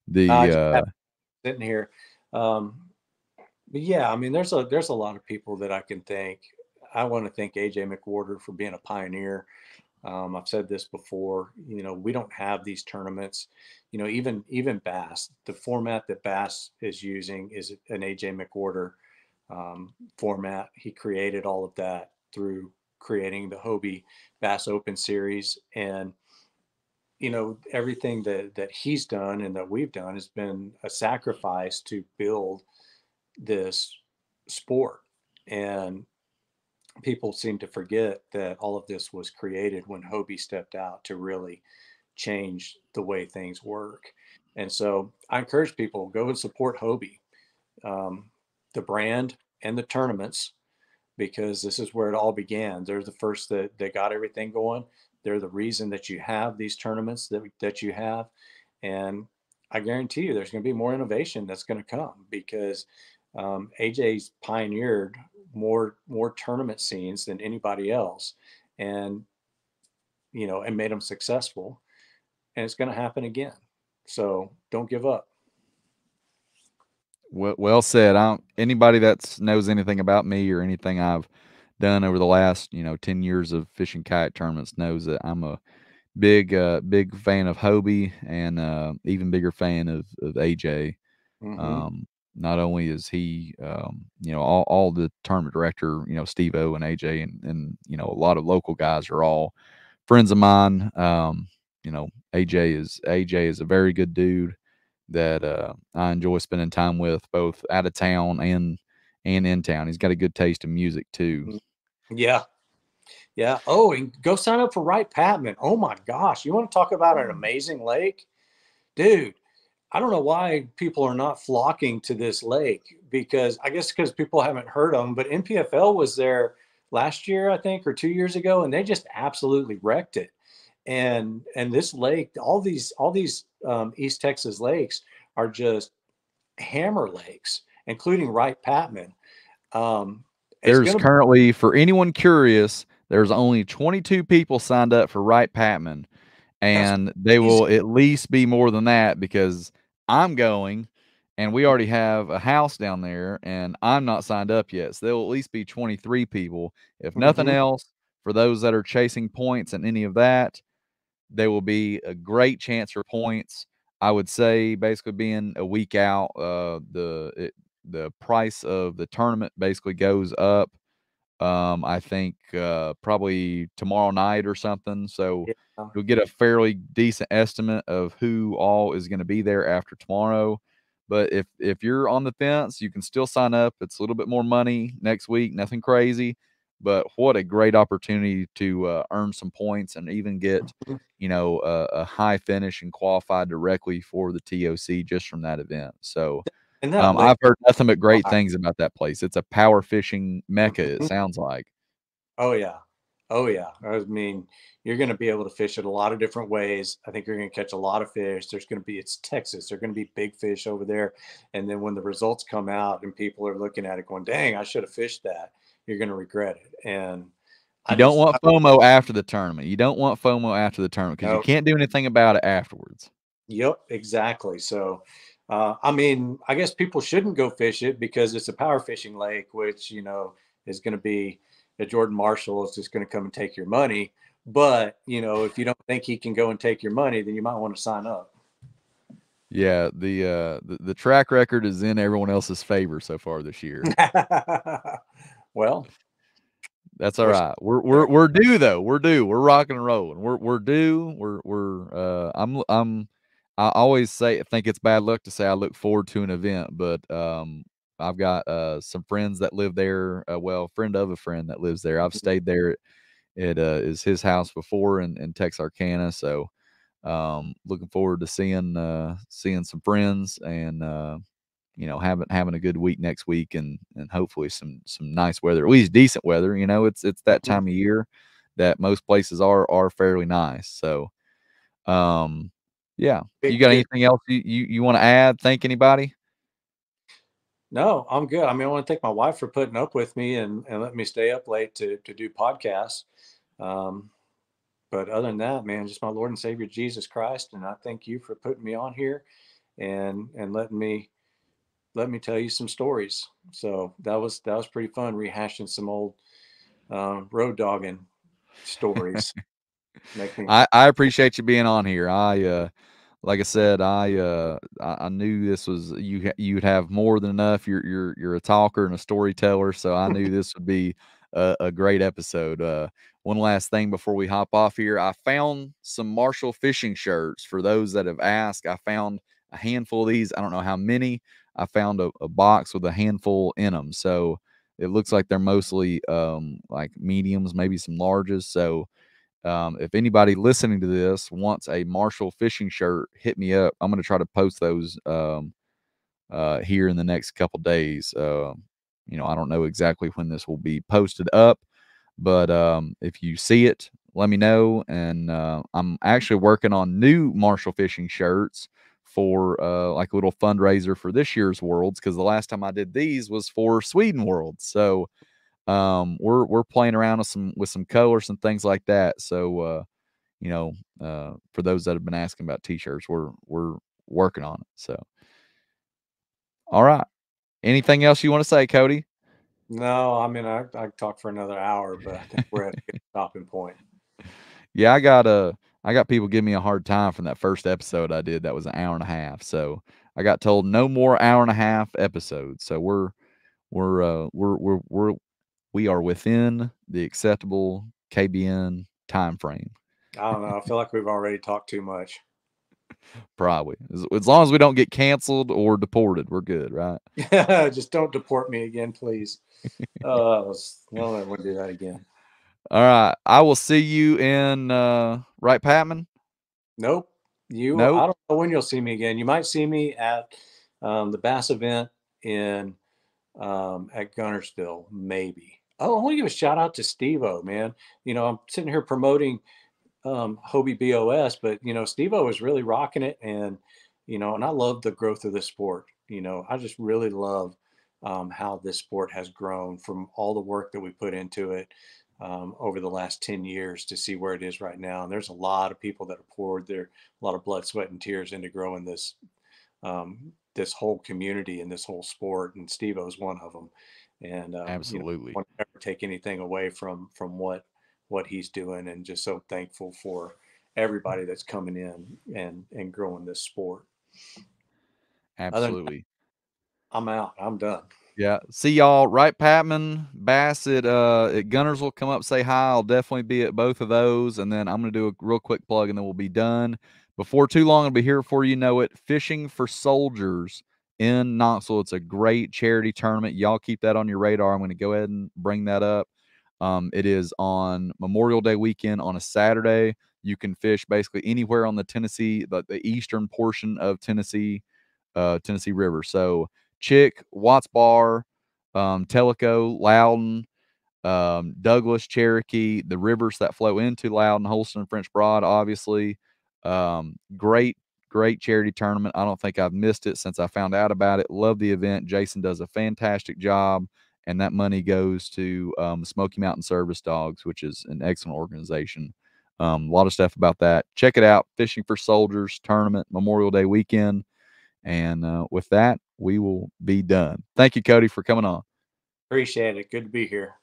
the just have sitting here. Um, But yeah, I mean, there's a lot of people that I can thank. I want to thank AJ McWhorter for being a pioneer. I've said this before. We don't have these tournaments. Even Bass, the format that Bass is using is an AJ McWhorter format. He created all of that through creating the Hobie Bass Open Series, and everything that he's done and that we've done has been a sacrifice to build this sport. And people seem to forget that all of this was created when Hobie stepped out to really change the way things work. And so I encourage people, go and support Hobie, um, the brand and the tournaments, because this is where it all began. They're the first that got everything going. They're the reason that you have these tournaments that you have. And I guarantee you there's going to be more innovation that's going to come, because AJ's pioneered more tournament scenes than anybody else, and and made them successful. And it's going to happen again. So don't give up. Well said. I don't, anybody that knows anything about me or anything I've done over the last 10 years of fishing kayak tournaments knows that I'm a big fan of Hobie, and even bigger fan of AJ. Mm-hmm. Um, Not only is he, all the tournament director, Steve O and AJ, and a lot of local guys are all friends of mine. AJ is a very good dude that I enjoy spending time with, both out of town and in town. He's got a good taste in music too. Yeah. Yeah. Oh, and go sign up for Wright Patman. Oh my gosh. You want to talk about an amazing lake? Dude, I don't know why people are not flocking to this lake, because I guess because people haven't heard of them, but NPFL was there last year, I think, or 2 years ago, and they just absolutely wrecked it. And this lake, all these East Texas lakes are just hammer lakes, including Wright Patman. Um, it's There's going to currently, for anyone curious, there's only 22 people signed up for Wright Patman, that's and they easy. will at least be more than that because I'm going, and we already have a house down there, and I'm not signed up yet. So there will at least be 23 people. If nothing Hmm. else, for those that are chasing points and any of that, there will be a great chance for points. I would say, basically being a week out, the price of the tournament basically goes up. I think probably tomorrow night or something. So Yeah. you'll get a fairly decent estimate of who all is going to be there after tomorrow. But if you're on the fence, you can still sign up. It's a little bit more money next week, nothing crazy. But what a great opportunity to earn some points and even get, Mhm. a high finish and qualify directly for the TOC just from that event. So And that lake. I've heard nothing but great things about that place. It's a power fishing mecca, it Mhm. sounds like. Oh yeah. Oh yeah. I mean, you're going to be able to fish it a lot of different ways. I think you're going to catch a lot of fish. It's Texas. There're going to be big fish over there. And then when the results come out and people are looking at it going, dang, I should have fished that, you're going to regret it. And You I don't just, want FOMO after the tournament. You don't want FOMO after the tournament because you no, can't do anything about it afterwards. yep, exactly. So, I mean, I guess people shouldn't go fish it because it's a power fishing lake, which, is going to be a Jordan Marshall is just going to come and take your money. But, if you don't think he can go and take your money, then you might want to sign up. Yeah, the track record is in everyone else's favor so far this year. Well, That's all what's right. We're we're there? we're due though. We're due. We're rocking and rolling. We're due. I always think it's bad luck to say I look forward to an event, but I've got some friends that live there. Well, friend of a friend that lives there. I've stayed there. It is his house before in Texarkana, so looking forward to seeing some friends and having a good week next week, and hopefully some nice weather, at least decent weather. It's that Mhm. time of year that most places are fairly nice. So um yeah, you Big, got big. anything else you want to add? Thank anybody? No, I'm good. I mean, I want to thank my wife for putting up with me and letting me stay up late to do podcasts. Um, But other than that, man, just my Lord and Savior Jesus Christ, and I thank you for putting me on here and letting me let me tell you some stories. So that was pretty fun, rehashing some old Road Dawgin stories. Make me. I appreciate you being on here. Like I said, I knew this was you'd have more than enough. You're a talker and a storyteller, so I knew this would be a great episode. One last thing before we hop off here, I found some Marshall fishing shirts for those that have asked. I found a handful of these. I don't know how many. I found a box with a handful in them, so it looks like they're mostly like mediums, maybe some larges. So if anybody listening to this wants a Marshall fishing shirt, hit me up. I'm going to try to post those here in the next couple days. I don't know exactly when this will be posted up, but if you see it, let me know. And I'm actually working on new Marshall fishing shirts for like a little fundraiser for this year's Worlds, because the last time I did these was for Sweden Worlds. So we're playing around with some colors and things like that. So for those that have been asking about t-shirts, we're working on it. So all right. Anything else you want to say, Cody? No, I mean I talk for another hour, but I think we're at a good stopping point. Yeah, I got people giving me a hard time from that first episode I did. That was an hour and a half. So I got told no more hour and a half episodes. So we are within the acceptable KBN time frame. I don't know. I feel like we've already talked too much. Probably. As long as we don't get canceled or deported, we're good, right? Just don't deport me again, please. I don't want to do that again. All right. I will see you in right, Patman? Nope. I Nope. don't know when you'll see me again. You might see me at the Bass event in at Gunnersville, maybe. Oh, I want to give a shout out to Steve-O, man. I'm sitting here promoting Hobie BOS, but Steve-O is really rocking it, and I love the growth of the sport. I just really love how this sport has grown from all the work that we put into it over the last 10 years to see where it is right now. And there's a lot of people that have poured a lot of blood, sweat, and tears into growing this whole community and this whole sport. And Steve-O is one of them. And I Absolutely. want to never take anything away from what he's doing, and just so thankful for everybody that's coming in and growing this sport. Other than that, Absolutely. I'm out. I'm done. Yeah. See y'all. Right, Patman, Bass at Gunners will come up, say hi. I'll definitely be at both of those. And then I'm gonna do a real quick plug and then we'll be done. Before too long, I'll be here for you know it. Fishing for Soldiers in Knoxville. It's a great charity tournament. Y'all keep that on your radar. I'm gonna go ahead and bring that up. It is on Memorial Day weekend on a Saturday. You can fish basically anywhere on the the eastern portion of Tennessee River. So Chick, Watts Bar, Tellico, Loudon, Douglas, Cherokee, the rivers that flow into Loudon, Holston, and French Broad, obviously. Great, great charity tournament. I don't think I've missed it since I found out about it. Love the event. Jason does a fantastic job, and that money goes to Smoky Mountain Service Dogs, which is an excellent organization. A lot of stuff about that. Check it out. Fishing for Soldiers tournament, Memorial Day weekend. And with that, we will be done. Thank you, Cody, for coming on. Appreciate it. Good to be here.